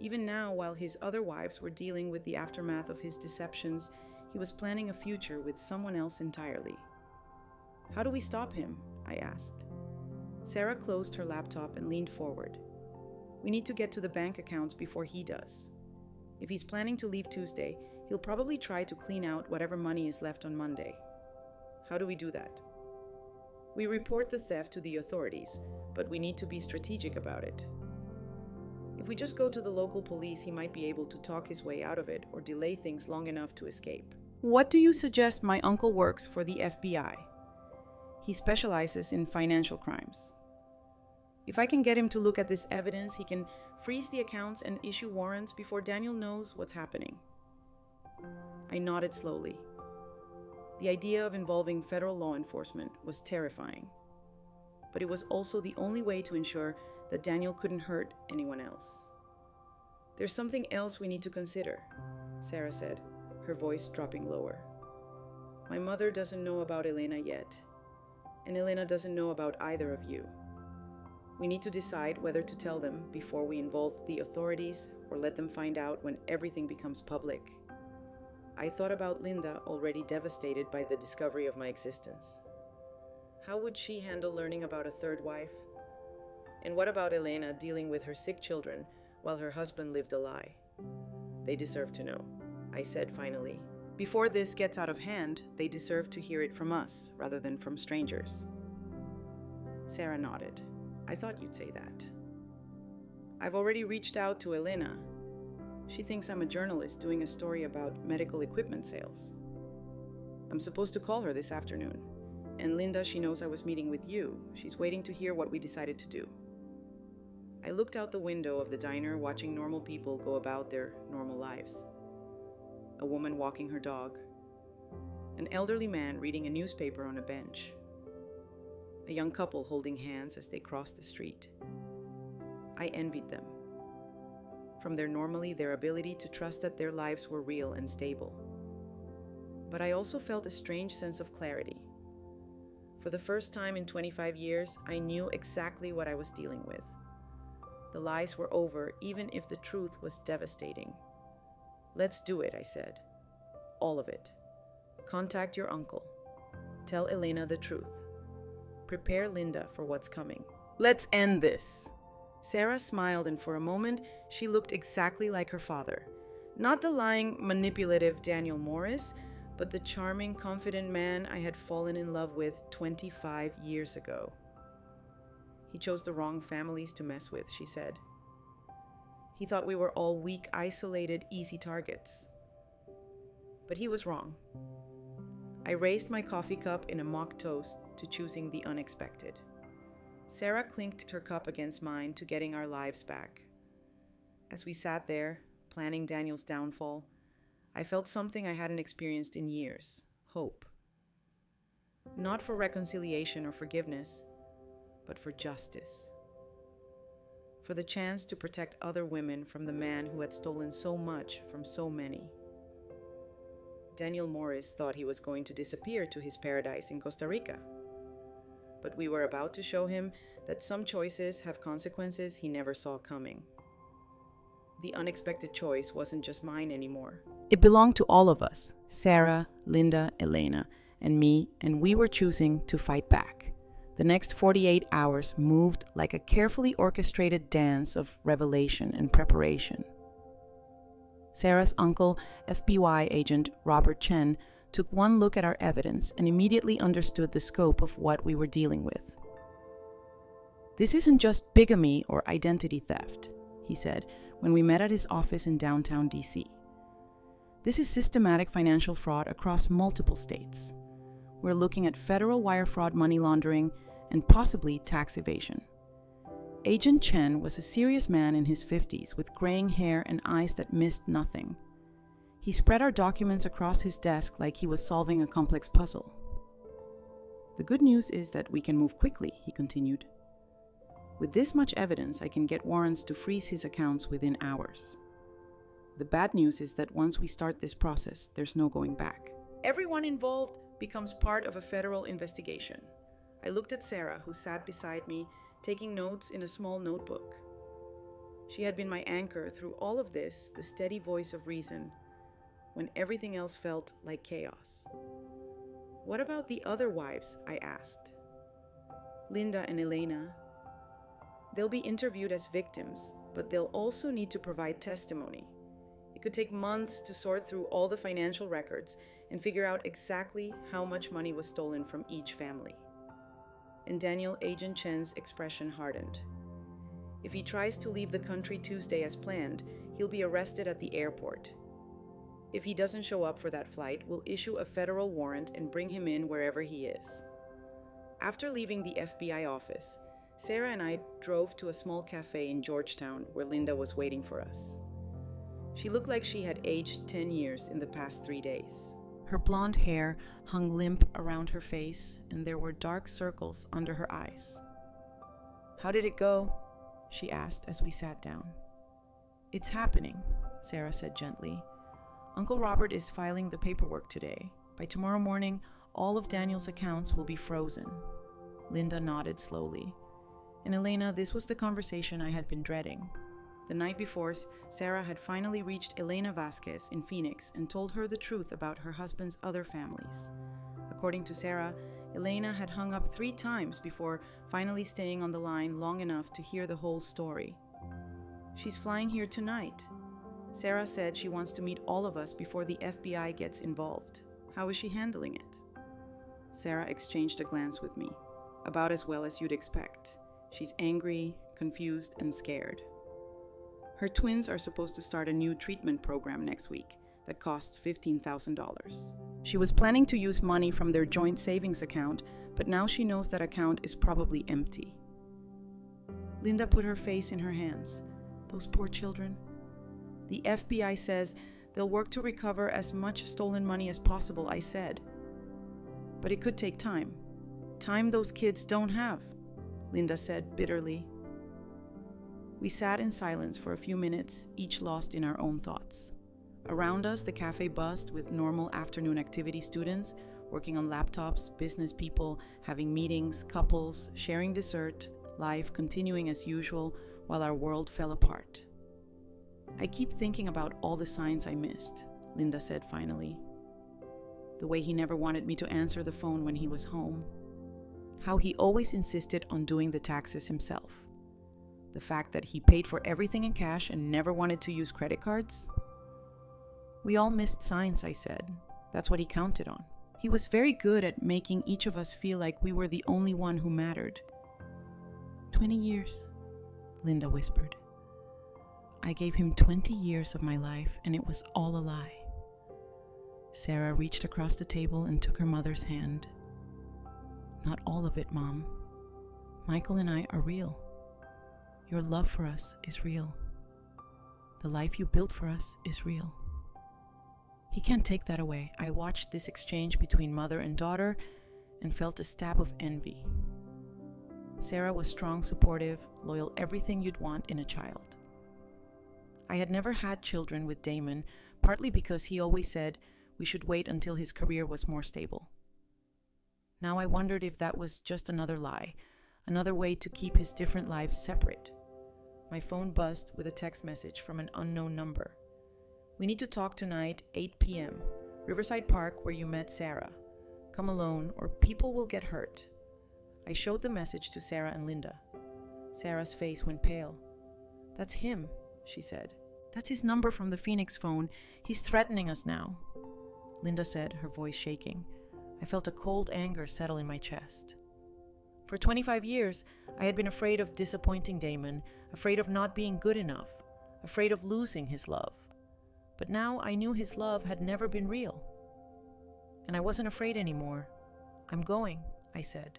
[SPEAKER 1] Even now, while his other wives were dealing with the aftermath of his deceptions, he was planning a future with someone else entirely. How do we stop him? I asked. Sarah closed her laptop and leaned forward. We need to get to the bank accounts before he does. If he's planning to leave Tuesday, he'll probably try to clean out whatever money is left on Monday. How do we do that? We report the theft to the authorities, but we need to be strategic about it. If we just go to the local police, he might be able to talk his way out of it or delay things long enough to escape. What do you suggest? My uncle works for the FBI. He specializes in financial crimes. If I can get him to look at this evidence, he can freeze the accounts and issue warrants before Daniel knows what's happening. I nodded slowly. The idea of involving federal law enforcement was terrifying, but it was also the only way to ensure that Daniel couldn't hurt anyone else. There's something else we need to consider, Sarah said, her voice dropping lower. My mother doesn't know about Elena yet, and Elena doesn't know about either of you. We need to decide whether to tell them before we involve the authorities or let them find out when everything becomes public. I thought about Linda, already devastated by the discovery of my existence. How would she handle learning about a third wife? And what about Elena dealing with her sick children while her husband lived a lie? They deserve to know, I said finally. Before this gets out of hand, they deserve to hear it from us rather than from strangers. Sarah nodded. I thought you'd say that. I've already reached out to Elena. She thinks I'm a journalist doing a story about medical equipment sales. I'm supposed to call her this afternoon. And Linda, she knows I was meeting with you. She's waiting to hear what we decided to do. I looked out the window of the diner, watching normal people go about their normal lives. A woman walking her dog. An elderly man reading a newspaper on a bench. A young couple holding hands as they crossed the street. I envied them. From their ability to trust that their lives were real and stable. But I also felt a strange sense of clarity. For the first time in 25 years, I knew exactly what I was dealing with. The lies were over, even if the truth was devastating. Let's do it, I said. All of it. Contact your uncle. Tell Elena the truth. Prepare Linda for what's coming. Let's end this. Sarah smiled, and for a moment, she looked exactly like her father. Not the lying, manipulative Daniel Morris, but the charming, confident man I had fallen in love with 25 years ago. He chose the wrong families to mess with, she said. He thought we were all weak, isolated, easy targets. But he was wrong. I raised my coffee cup in a mock toast to choosing the unexpected. Sarah clinked her cup against mine to getting our lives back. As we sat there, planning Daniel's downfall, I felt something I hadn't experienced in years: hope. Not for reconciliation or forgiveness, but for justice. For the chance to protect other women from the man who had stolen so much from so many. Daniel Morris thought he was going to disappear to his paradise in Costa Rica. But we were about to show him that some choices have consequences he never saw coming. The unexpected choice wasn't just mine anymore. It belonged to all of us, Sarah, Linda, Elena, and me, and we were choosing to fight back. The next 48 hours moved like a carefully orchestrated dance of revelation and preparation. Sarah's uncle, FBI agent Robert Chen, took one look at our evidence and immediately understood the scope of what we were dealing with. This isn't just bigamy or identity theft, he said when we met at his office in downtown DC. This is systematic financial fraud across multiple states. We're looking at federal wire fraud, money laundering, and possibly tax evasion. Agent Chen was a serious man in his 50s with graying hair and eyes that missed nothing. He spread our documents across his desk like he was solving a complex puzzle. The good news is that we can move quickly, he continued. With this much evidence, I can get warrants to freeze his accounts within hours. The bad news is that once we start this process, there's no going back. Everyone involved becomes part of a federal investigation. I looked at Sarah, who sat beside me, taking notes in a small notebook. She had been my anchor through all of this, the steady voice of reason, when everything else felt like chaos. What about the other wives? I asked. Linda and Elena. They'll be interviewed as victims, but they'll also need to provide testimony. It could take months to sort through all the financial records and figure out exactly how much money was stolen from each family. And Agent Chen's expression hardened. If he tries to leave the country Tuesday as planned, he'll be arrested at the airport. If he doesn't show up for that flight, we'll issue a federal warrant and bring him in wherever he is. After leaving the FBI office, Sarah and I drove to a small cafe in Georgetown where Linda was waiting for us. She looked like she had aged 10 years in the past 3 days. Her blonde hair hung limp around her face, and there were dark circles under her eyes. "How did it go?" she asked as we sat down. "It's happening," Sarah said gently. "Uncle Robert is filing the paperwork today. By tomorrow morning, all of Daniel's accounts will be frozen." Linda nodded slowly. "And Elena, this was the conversation I had been dreading." The night before, Sarah had finally reached Elena Vasquez in Phoenix and told her the truth about her husband's other families. According to Sarah, Elena had hung up 3 times before finally staying on the line long enough to hear the whole story. "She's flying here tonight. Sarah said she wants to meet all of us before the FBI gets involved. How is she handling it?" Sarah exchanged a glance with me. "About as well as you'd expect. She's angry, confused, and scared. Her twins are supposed to start a new treatment program next week that costs $15,000. She was planning to use money from their joint savings account, but now she knows that account is probably empty." Linda put her face in her hands. "Those poor children. The FBI says they'll work to recover as much stolen money as possible," I said. "But it could take time. Time those kids don't have," Linda said bitterly. We sat in silence for a few minutes, each lost in our own thoughts. Around us, the cafe buzzed with normal afternoon activity students, working on laptops, business people, having meetings, couples, sharing dessert, life continuing as usual while our world fell apart. "I keep thinking about all the signs I missed," Linda said finally. The way he never wanted me to answer the phone when he was home. How he always insisted on doing the taxes himself. The fact that he paid for everything in cash and never wanted to use credit cards. "We all missed signs," I said. "That's what he counted on. He was very good at making each of us feel like we were the only one who mattered." 20 years, Linda whispered. "I gave him 20 years of my life, and it was all a lie." Sarah reached across the table and took her mother's hand. "Not all of it, Mom. Michael and I are real. Your love for us is real. The life you built for us is real. He can't take that away." I watched this exchange between mother and daughter and felt a stab of envy. Sarah was strong, supportive, loyal, everything you'd want in a child. I had never had children with Damon, partly because he always said we should wait until his career was more stable. Now I wondered if that was just another lie, another way to keep his different lives separate. My phone buzzed with a text message from an unknown number. "We need to talk tonight, 8 p.m. Riverside Park, where you met Sarah. Come alone or people will get hurt." I showed the message to Sarah and Linda. Sarah's face went pale. "That's him," she said. "That's his number from the Phoenix phone. He's threatening us now," Linda said, her voice shaking. I felt a cold anger settle in my chest. For 25 years, I had been afraid of disappointing Damon, afraid of not being good enough, afraid of losing his love. But now I knew his love had never been real. And I wasn't afraid anymore. "I'm going," I said.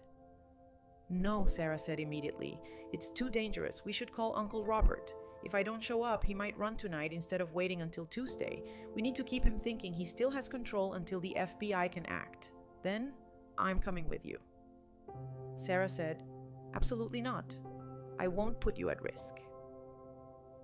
[SPEAKER 1] "No," Sarah said immediately. "It's too dangerous. We should call Uncle Robert. If I don't show up, he might run tonight instead of waiting until Tuesday. We need to keep him thinking he still has control until the FBI can act. Then, I'm coming with you." Sarah said, "Absolutely not. I won't put you at risk."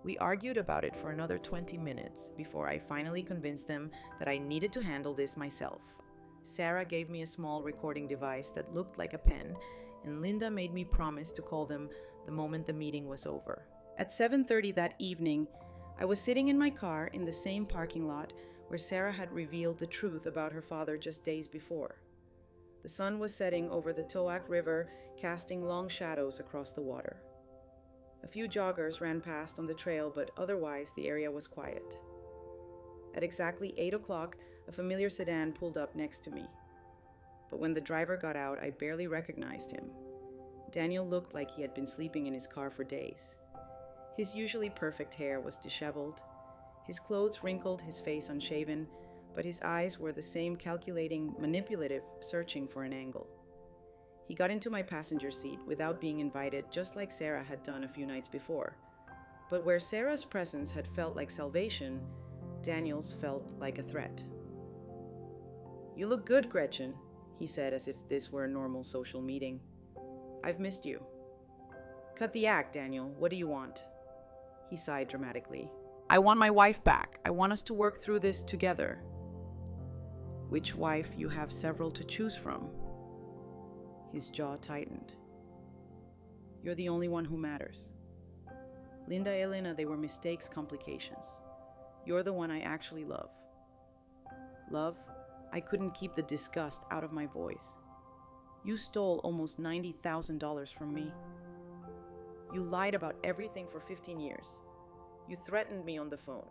[SPEAKER 1] We argued about it for another 20 minutes before I finally convinced them that I needed to handle this myself. Sarah gave me a small recording device that looked like a pen, and Linda made me promise to call them the moment the meeting was over. At 7:30 that evening, I was sitting in my car in the same parking lot where Sarah had revealed the truth about her father just days before. The sun was setting over the Towac River, casting long shadows across the water. A few joggers ran past on the trail, but otherwise the area was quiet. At exactly 8 o'clock, a familiar sedan pulled up next to me. But when the driver got out, I barely recognized him. Daniel looked like he had been sleeping in his car for days. His usually perfect hair was disheveled, his clothes wrinkled, his face unshaven, but his eyes were the same calculating, manipulative, searching for an angle. He got into my passenger seat without being invited, just like Sarah had done a few nights before. But where Sarah's presence had felt like salvation, Daniel's felt like a threat. "You look good, Gretchen," he said as if this were a normal social meeting. "I've missed you." "Cut the act, Daniel. What do you want?" He sighed dramatically. "I want my wife back. I want us to work through this together." "Which wife? You have several to choose from." His jaw tightened. "You're the only one who matters. Linda, Elena, they were mistakes, complications. You're the one I actually love." "Love?" I couldn't keep the disgust out of my voice. "You stole almost $90,000 from me. You lied about everything for 15 years. You threatened me on the phone.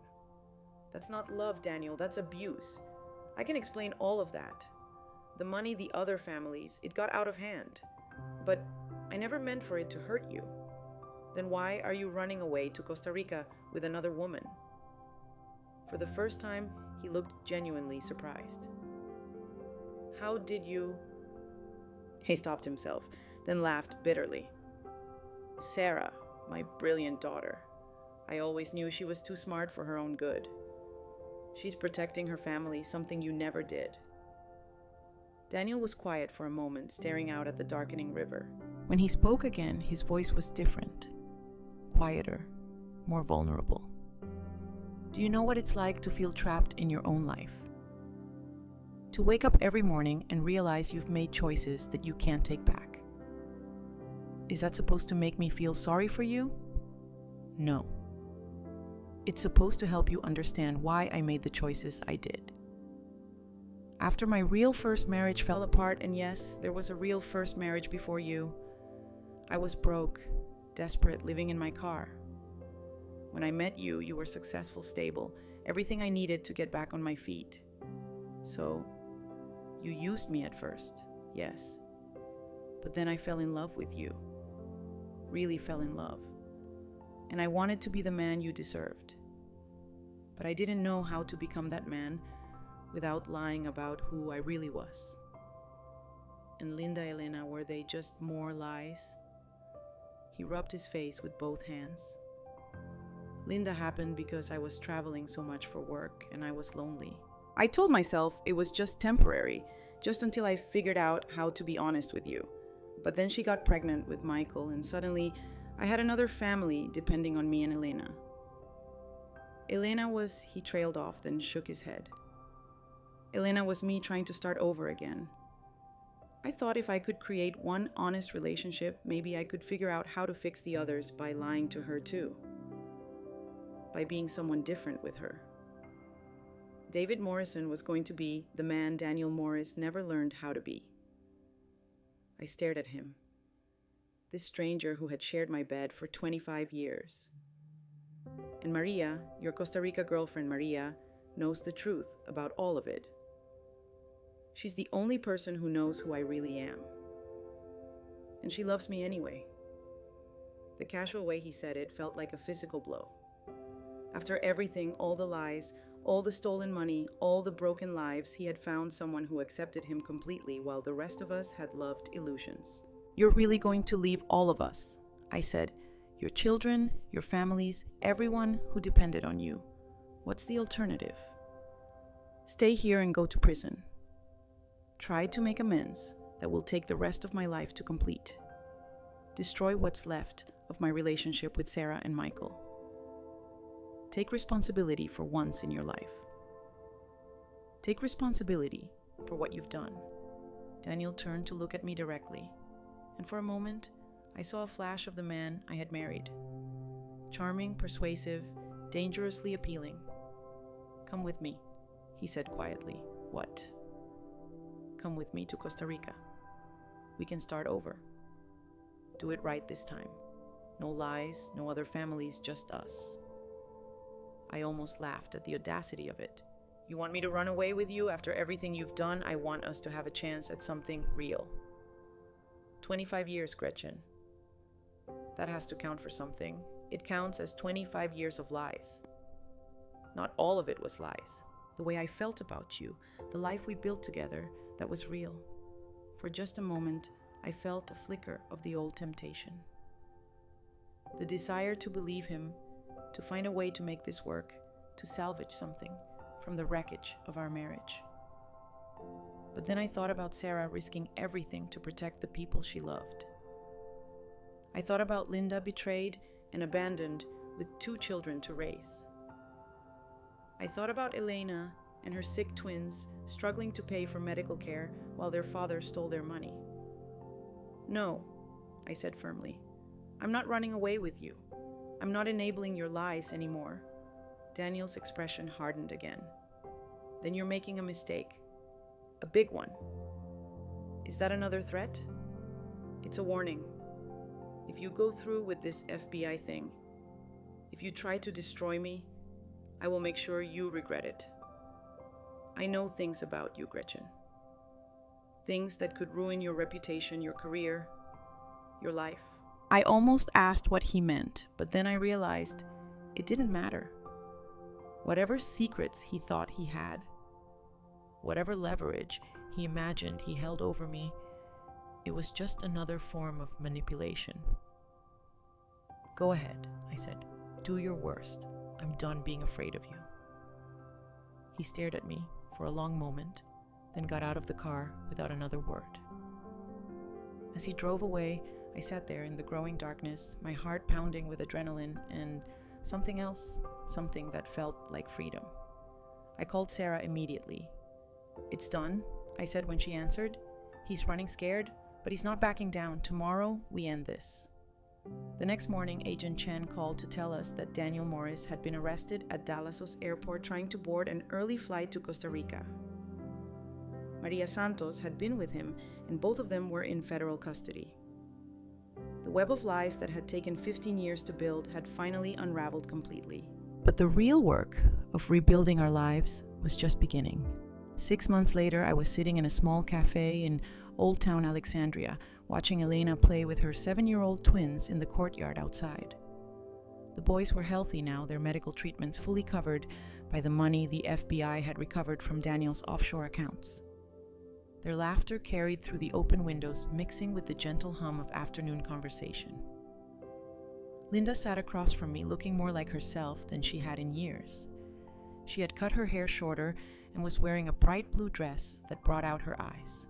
[SPEAKER 1] That's not love, Daniel, that's abuse. I can explain all of that. The money, the other families, it got out of hand. But I never meant for it to hurt you. Then why are you running away to Costa Rica with another woman?" For the first time, he looked genuinely surprised. "How did you—" He stopped himself, then laughed bitterly. "Sarah, my brilliant daughter. I always knew she was too smart for her own good. She's protecting her family, something you never did." Daniel was quiet for a moment, staring out at the darkening river. When he spoke again, his voice was different, quieter, more vulnerable. "Do you know what it's like to feel trapped in your own life? To wake up every morning and realize you've made choices that you can't take back? Is that supposed to make me feel sorry for you? No. It's supposed to help you understand why I made the choices I did. After my real first marriage fell apart, and yes, there was a real first marriage before you, I was broke, desperate, living in my car. When I met you, you were successful, stable, everything I needed to get back on my feet. So, you used me at first, yes. But then I fell in love with you. Really fell in love. And I wanted to be the man you deserved. But I didn't know how to become that man without lying about who I really was. And Linda, Elena, were they just more lies?" He rubbed his face with both hands. "Linda happened because I was traveling so much for work and I was lonely. I told myself it was just temporary, just until I figured out how to be honest with you. But then she got pregnant with Michael, and suddenly I had another family depending on me and Elena." Elena was, he trailed off, then shook his head. "Elena was me trying to start over again. I thought if I could create one honest relationship, maybe I could figure out how to fix the others by lying to her too. By being someone different with her. David Morrison was going to be the man Daniel Morris never learned how to be." I stared at him. This stranger who had shared my bed for 25 years. "And Maria, your Costa Rica girlfriend Maria, knows the truth about all of it. She's the only person who knows who I really am. And she loves me anyway." The casual way he said it felt like a physical blow. After everything, all the lies, all the stolen money, all the broken lives, he had found someone who accepted him completely while the rest of us had loved illusions. "You're really going to leave all of us," I said. "Your children, your families, everyone who depended on you. What's the alternative? Stay here and go to prison. Try to make amends that will take the rest of my life to complete. Destroy what's left of my relationship with Sarah and Michael. Take responsibility for once in your life. Take responsibility for what you've done." Daniel turned to look at me directly, and for a moment, I saw a flash of the man I had married. Charming, persuasive, dangerously appealing. "Come with me," he said quietly. "What?" "Come with me to Costa Rica. We can start over. Do it right this time. No lies, no other families, just us." I almost laughed at the audacity of it. "You want me to run away with you after everything you've done? I want us to have a chance at something real. 25 years, Gretchen. That has to count for something. It counts as 25 years of lies. Not all of it was lies. The way I felt about you, the life we built together, that was real. For just a moment, I felt a flicker of the old temptation. The desire to believe him, to find a way to make this work, to salvage something from the wreckage of our marriage. But then I thought about Sarah risking everything to protect the people she loved. I thought about Linda betrayed and abandoned with 2 children to raise. I thought about Elena and her sick twins struggling to pay for medical care while their father stole their money. No, I said firmly. I'm not running away with you. I'm not enabling your lies anymore. Daniel's expression hardened again. Then you're making a mistake. A big one. Is that another threat? It's a warning. If you go through with this FBI thing, if you try to destroy me, I will make sure you regret it. I know things about you, Gretchen. Things that could ruin your reputation, your career, your life. I almost asked what he meant, but then I realized it didn't matter. Whatever secrets he thought he had, whatever leverage he imagined he held over me, it was just another form of manipulation. Go ahead, I said. Do your worst. I'm done being afraid of you. He stared at me for a long moment, then got out of the car without another word. As he drove away, I sat there in the growing darkness, my heart pounding with adrenaline and something else, something that felt like freedom. I called Sarah immediately. It's done, I said when she answered. He's running scared, but he's not backing down. Tomorrow, we end this. The next morning, Agent Chen called to tell us that Daniel Morris had been arrested at Dallas Airport trying to board an early flight to Costa Rica. Maria Santos had been with him, and both of them were in federal custody. The web of lies that had taken 15 years to build had finally unraveled completely. But the real work of rebuilding our lives was just beginning. 6 months later, I was sitting in a small cafe in Old Town Alexandria, watching Elena play with her 7-year-old twins in the courtyard outside. The boys were healthy now, their medical treatments fully covered by the money the FBI had recovered from Daniel's offshore accounts. Their laughter carried through the open windows, mixing with the gentle hum of afternoon conversation. Linda sat across from me, looking more like herself than she had in years. She had cut her hair shorter and was wearing a bright blue dress that brought out her eyes.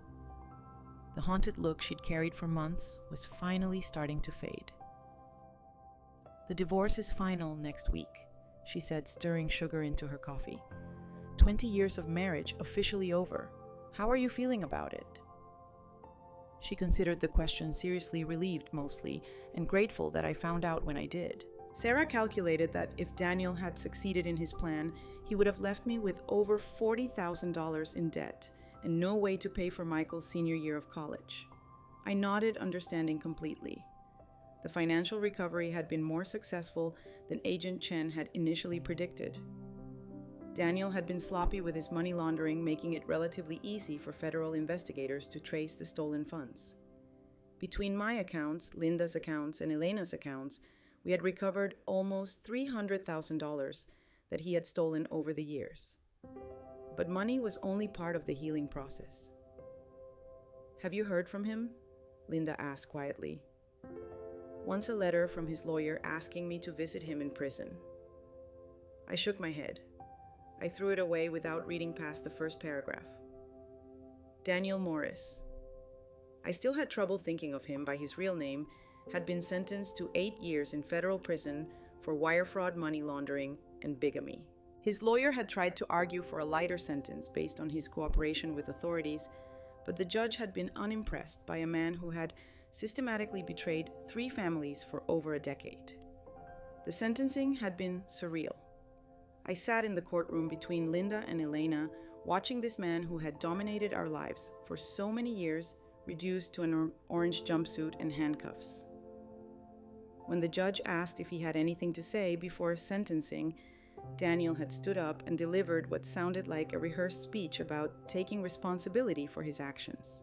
[SPEAKER 1] The haunted look she'd carried for months was finally starting to fade. The divorce is final next week, she said, stirring sugar into her coffee. 20 years of marriage officially over. How are you feeling about it? She considered the question seriously, relieved mostly, and grateful that I found out when I did. Sarah calculated that if Daniel had succeeded in his plan, he would have left me with over $40,000 in debt and no way to pay for Michael's senior year of college. I nodded, understanding completely. The financial recovery had been more successful than Agent Chen had initially predicted. Daniel had been sloppy with his money laundering, making it relatively easy for federal investigators to trace the stolen funds. Between my accounts, Linda's accounts, and Elena's accounts, we had recovered almost $300,000 that he had stolen over the years. But money was only part of the healing process. Have you heard from him? Linda asked quietly. Once a letter from his lawyer asking me to visit him in prison. I shook my head. I threw it away without reading past the first paragraph. Daniel Morris. I still had trouble thinking of him by his real name, had been sentenced to 8 years in federal prison for wire fraud, money laundering, and bigamy. His lawyer had tried to argue for a lighter sentence based on his cooperation with authorities, but the judge had been unimpressed by a man who had systematically betrayed 3 families for over a decade. The sentencing had been surreal. I sat in the courtroom between Linda and Elena, watching this man who had dominated our lives for so many years reduced to an orange jumpsuit and handcuffs. When the judge asked if he had anything to say before sentencing, Daniel had stood up and delivered what sounded like a rehearsed speech about taking responsibility for his actions.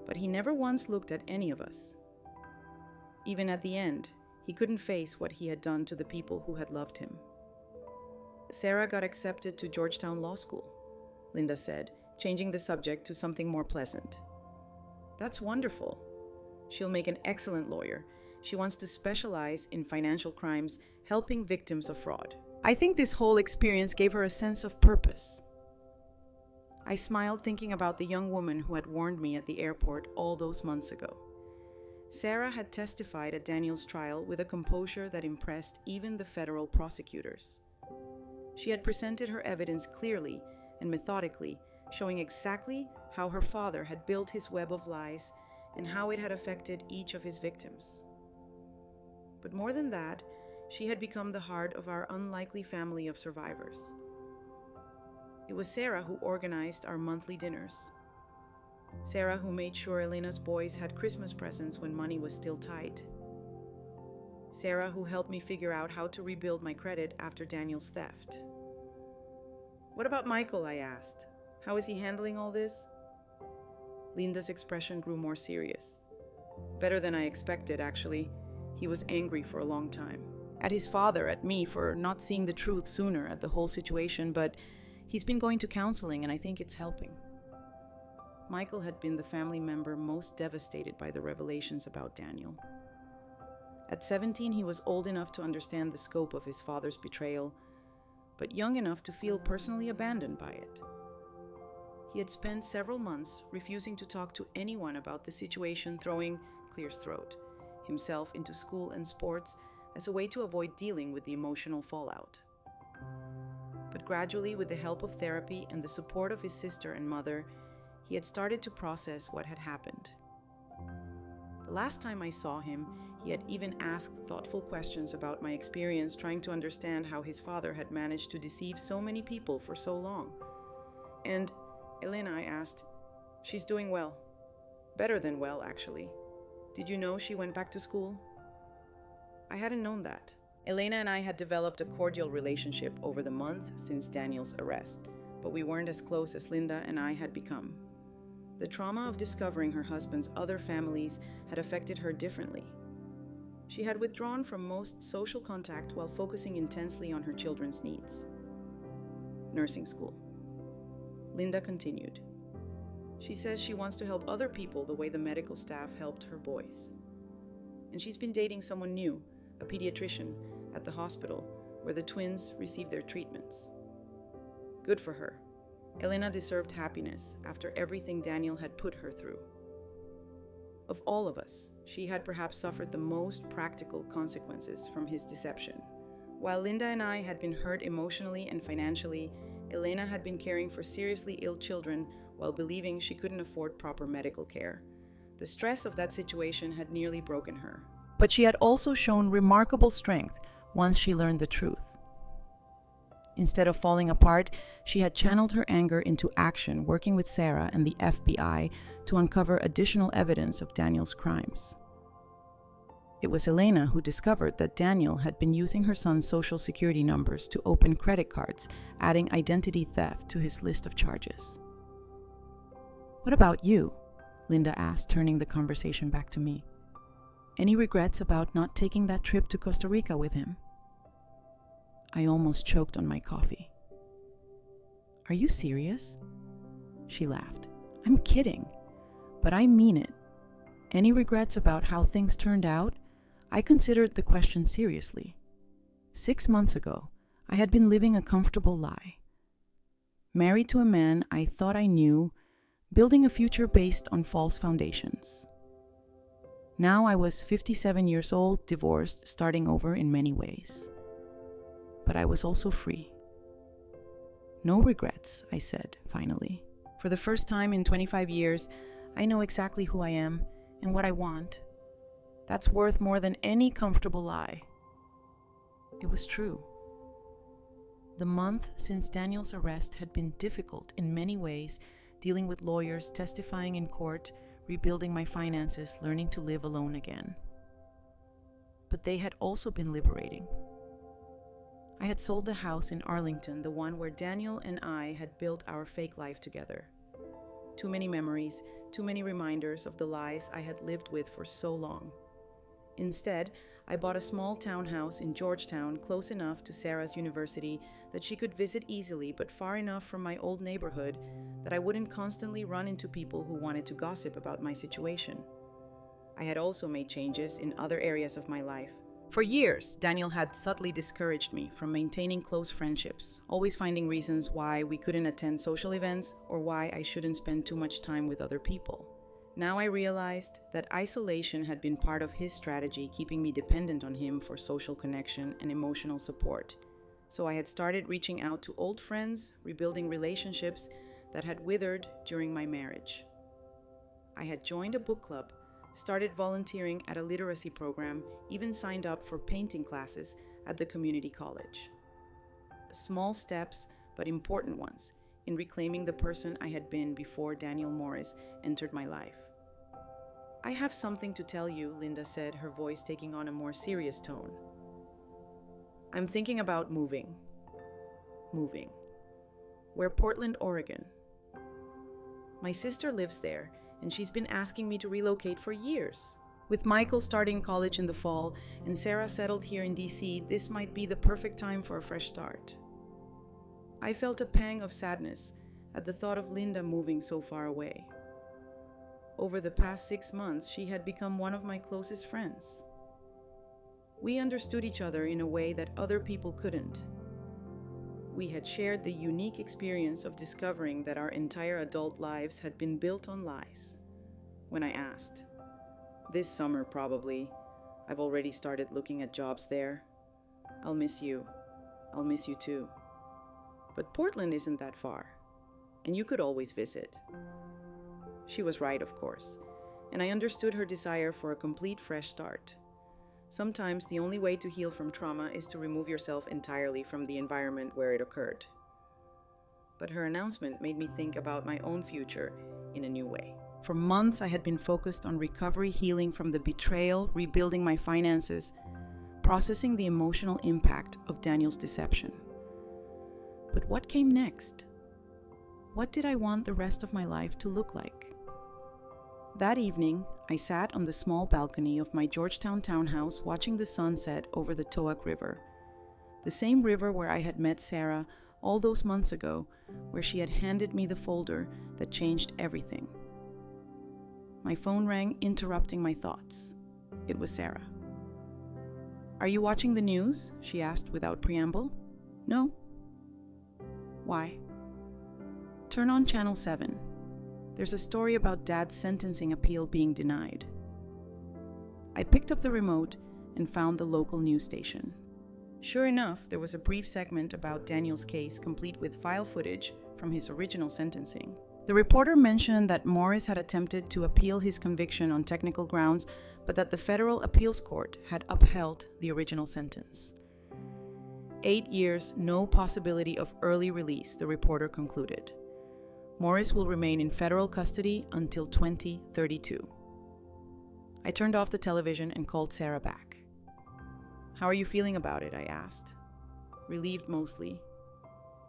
[SPEAKER 1] But he never once looked at any of us. Even at the end, He couldn't face what he had done to the people who had loved him. Sarah got accepted to Georgetown Law School, Linda said, changing the subject to something more pleasant. That's wonderful. She'll make an excellent lawyer. She wants to specialize in financial crimes, helping victims of fraud. I think this whole experience gave her a sense of purpose. I smiled thinking about the young woman who had warned me at the airport all those months ago. Sarah had testified at Daniel's trial with a composure that impressed even the federal prosecutors. She had presented her evidence clearly and methodically, showing exactly how her father had built his web of lies and how it had affected each of his victims. But more than that, she had become the heart of our unlikely family of survivors. It was Sarah who organized our monthly dinners. Sarah who made sure Elena's boys had Christmas presents when money was still tight. Sarah who helped me figure out how to rebuild my credit after Daniel's theft. What about Michael? I asked. How is he handling all this? Linda's expression grew more serious. Better than I expected, actually. He was angry for a long time. At his father, at me, for not seeing the truth sooner at the whole situation, but he's been going to counseling and I think it's helping. Michael had been the family member most devastated by the revelations about Daniel. At 17, he was old enough to understand the scope of his father's betrayal, but young enough to feel personally abandoned by it. He had spent several months refusing to talk to anyone about the situation, throwing, clear his throat, himself into school and sports as a way to avoid dealing with the emotional fallout. But gradually, with the help of therapy and the support of his sister and mother, he had started to process what had happened. The last time I saw him, he had even asked thoughtful questions about my experience trying to understand how his father had managed to deceive so many people for so long. And Elena, I asked, she's doing well. Better than well, actually. Did you know she went back to school? I hadn't known that. Elena and I had developed a cordial relationship over the month since Daniel's arrest, but we weren't as close as Linda and I had become. The trauma of discovering her husband's other families had affected her differently. She had withdrawn from most social contact while focusing intensely on her children's needs. Nursing school. Linda continued. She says she wants to help other people the way the medical staff helped her boys. And she's been dating someone new, a pediatrician, at the hospital where the twins received their treatments. Good for her. Elena deserved happiness after everything Daniel had put her through. Of all of us, she had perhaps suffered the most practical consequences from his deception. While Linda and I had been hurt emotionally and financially, Elena had been caring for seriously ill children while believing she couldn't afford proper medical care. The stress of that situation had nearly broken her. But she had also shown remarkable strength once she learned the truth. Instead of falling apart, she had channeled her anger into action, working with Sarah and the FBI to uncover additional evidence of Daniel's crimes. It was Elena who discovered that Daniel had been using her son's social security numbers to open credit cards, adding identity theft to his list of charges. What about you? Linda asked, turning the conversation back to me. Any regrets about not taking that trip to Costa Rica with him? I almost choked on my coffee. Are you serious? She laughed. I'm kidding, but I mean it. Any regrets about how things turned out? I considered the question seriously. 6 months ago, I had been living a comfortable lie. Married to a man I thought I knew, building a future based on false foundations. Now I was 57 years old, divorced, starting over in many ways. But I was also free. No regrets, I said, finally. For the first time in 25 years, I know exactly who I am and what I want. That's worth more than any comfortable lie. It was true. The month since Daniel's arrest had been difficult in many ways, dealing with lawyers, testifying in court, rebuilding my finances, learning to live alone again. But they had also been liberating. I had sold the house in Arlington, the one where Daniel and I had built our fake life together. Too many memories, too many reminders of the lies I had lived with for so long. Instead, I bought a small townhouse in Georgetown, close enough to Sarah's university that she could visit easily, but far enough from my old neighborhood that I wouldn't constantly run into people who wanted to gossip about my situation. I had also made changes in other areas of my life. For years, Daniel had subtly discouraged me from maintaining close friendships, always finding reasons why we couldn't attend social events or why I shouldn't spend too much time with other people. Now I realized that isolation had been part of his strategy, keeping me dependent on him for social connection and emotional support. So I had started reaching out to old friends, rebuilding relationships that had withered during my marriage. I had joined a book club, started volunteering at a literacy program, even signed up for painting classes at the community college. Small steps, but important ones, in reclaiming the person I had been before Daniel Morris entered my life. I have something to tell you, Linda said, her voice taking on a more serious tone. I'm thinking about moving. We're Portland, Oregon. My sister lives there, and she's been asking me to relocate for years. With Michael starting college in the fall and Sarah settled here in DC, this might be the perfect time for a fresh start. I felt a pang of sadness at the thought of Linda moving so far away. Over the past 6 months, she had become one of my closest friends. We understood each other in a way that other people couldn't. We had shared the unique experience of discovering that our entire adult lives had been built on lies. When I asked, "This summer probably. I've already started looking at jobs there. I'll miss you. I'll miss you too. But Portland isn't that far, and you could always visit." She was right, of course, and I understood her desire for a complete fresh start. Sometimes the only way to heal from trauma is to remove yourself entirely from the environment where it occurred. But her announcement made me think about my own future in a new way. For months, I had been focused on recovery, healing from the betrayal, rebuilding my finances, processing the emotional impact of Daniel's deception. But what came next? What did I want the rest of my life to look like? That evening, I sat on the small balcony of my Georgetown townhouse watching the sunset over the Towac River, the same river where I had met Sarah all those months ago, where she had handed me the folder that changed everything. My phone rang, interrupting my thoughts. It was Sarah. "Are you watching the news?" she asked without preamble. "No." "Why?" "Turn on Channel 7. There's a story about Dad's sentencing appeal being denied." I picked up the remote and found the local news station. Sure enough, there was a brief segment about Daniel's case, complete with file footage from his original sentencing. The reporter mentioned that Morris had attempted to appeal his conviction on technical grounds, but that the federal appeals court had upheld the original sentence. 8 years, no possibility of early release, the reporter concluded. Morris will remain in federal custody until 2032. I turned off the television and called Sarah back. "How are you feeling about it?" I asked. "Relieved mostly.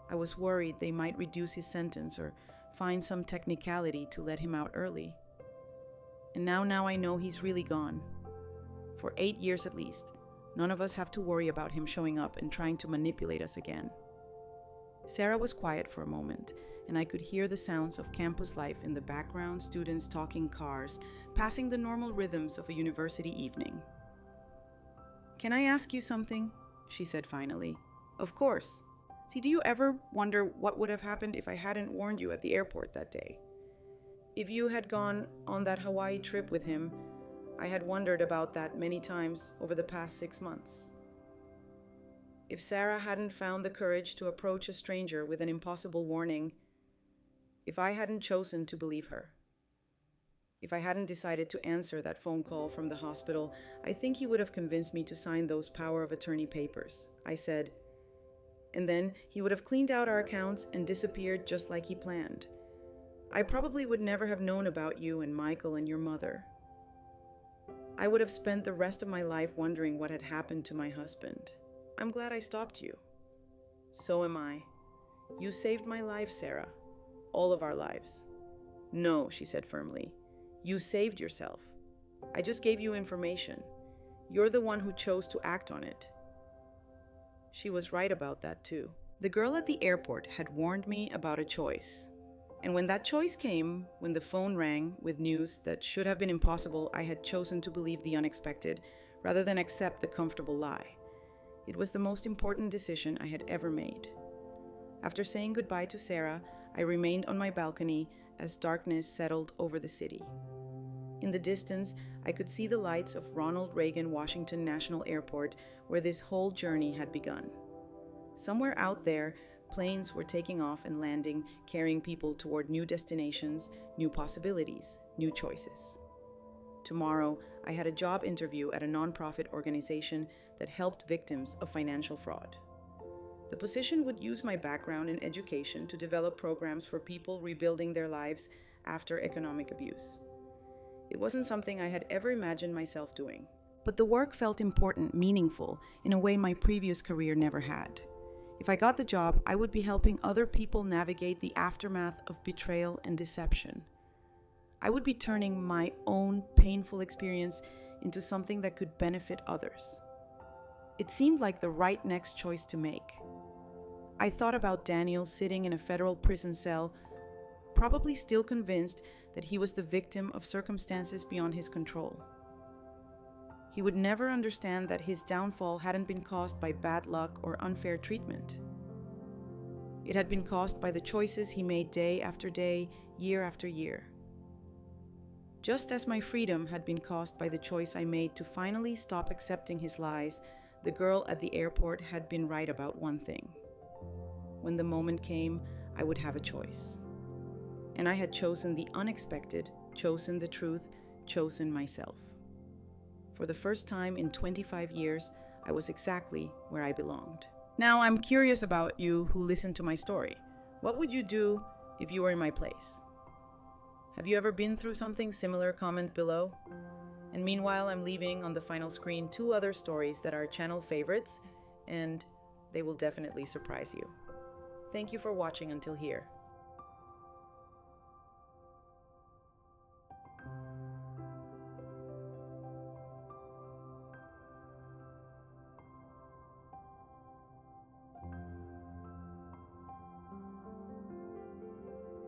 [SPEAKER 1] I was worried they might reduce his sentence or find some technicality to let him out early. And now I know he's really gone. For 8 years at least, none of us have to worry about him showing up and trying to manipulate us again." Sarah was quiet for a moment, and I could hear the sounds of campus life in the background, students talking, cars, passing the normal rhythms of a university evening. "Can I ask you something?" she said finally. "Of course. See, do you ever wonder what would have happened if I hadn't warned you at the airport that day? If you had gone on that Hawaii trip with him, I had wondered about that many times over the past 6 months. If Sarah hadn't found the courage to approach a stranger with an impossible warning, if I hadn't chosen to believe her, if I hadn't decided to answer that phone call from the hospital, I think he would have convinced me to sign those power of attorney papers," I said. "And then he would have cleaned out our accounts and disappeared just like he planned. I probably would never have known about you and Michael and your mother. I would have spent the rest of my life wondering what had happened to my husband. I'm glad I stopped you." "So am I. You saved my life, Sarah. All of our lives." "No," she said firmly. "You saved yourself. I just gave you information. You're the one who chose to act on it." She was right about that too. The girl at the airport had warned me about a choice. And when that choice came, when the phone rang with news that should have been impossible, I had chosen to believe the unexpected rather than accept the comfortable lie. It was the most important decision I had ever made. After saying goodbye to Sarah, I remained on my balcony as darkness settled over the city. In the distance, I could see the lights of Ronald Reagan Washington National Airport, where this whole journey had begun. Somewhere out there, planes were taking off and landing, carrying people toward new destinations, new possibilities, new choices. Tomorrow, I had a job interview at a nonprofit organization that helped victims of financial fraud. The position would use my background in education to develop programs for people rebuilding their lives after economic abuse. It wasn't something I had ever imagined myself doing. But the work felt important, meaningful, in a way my previous career never had. If I got the job, I would be helping other people navigate the aftermath of betrayal and deception. I would be turning my own painful experience into something that could benefit others. It seemed like the right next choice to make. I thought about Daniel sitting in a federal prison cell, probably still convinced that he was the victim of circumstances beyond his control. He would never understand that his downfall hadn't been caused by bad luck or unfair treatment. It had been caused by the choices he made day after day, year after year. Just as my freedom had been caused by the choice I made to finally stop accepting his lies, the girl at the airport had been right about one thing. When the moment came, I would have a choice. And I had chosen the unexpected, chosen the truth, chosen myself. For the first time in 25 years, I was exactly where I belonged. Now I'm curious about you who listened to my story. What would you do if you were in my place? Have you ever been through something similar? Comment below. And meanwhile, I'm leaving on the final screen 2 other stories that are channel favorites, and they will definitely surprise you. Thank you for watching until here.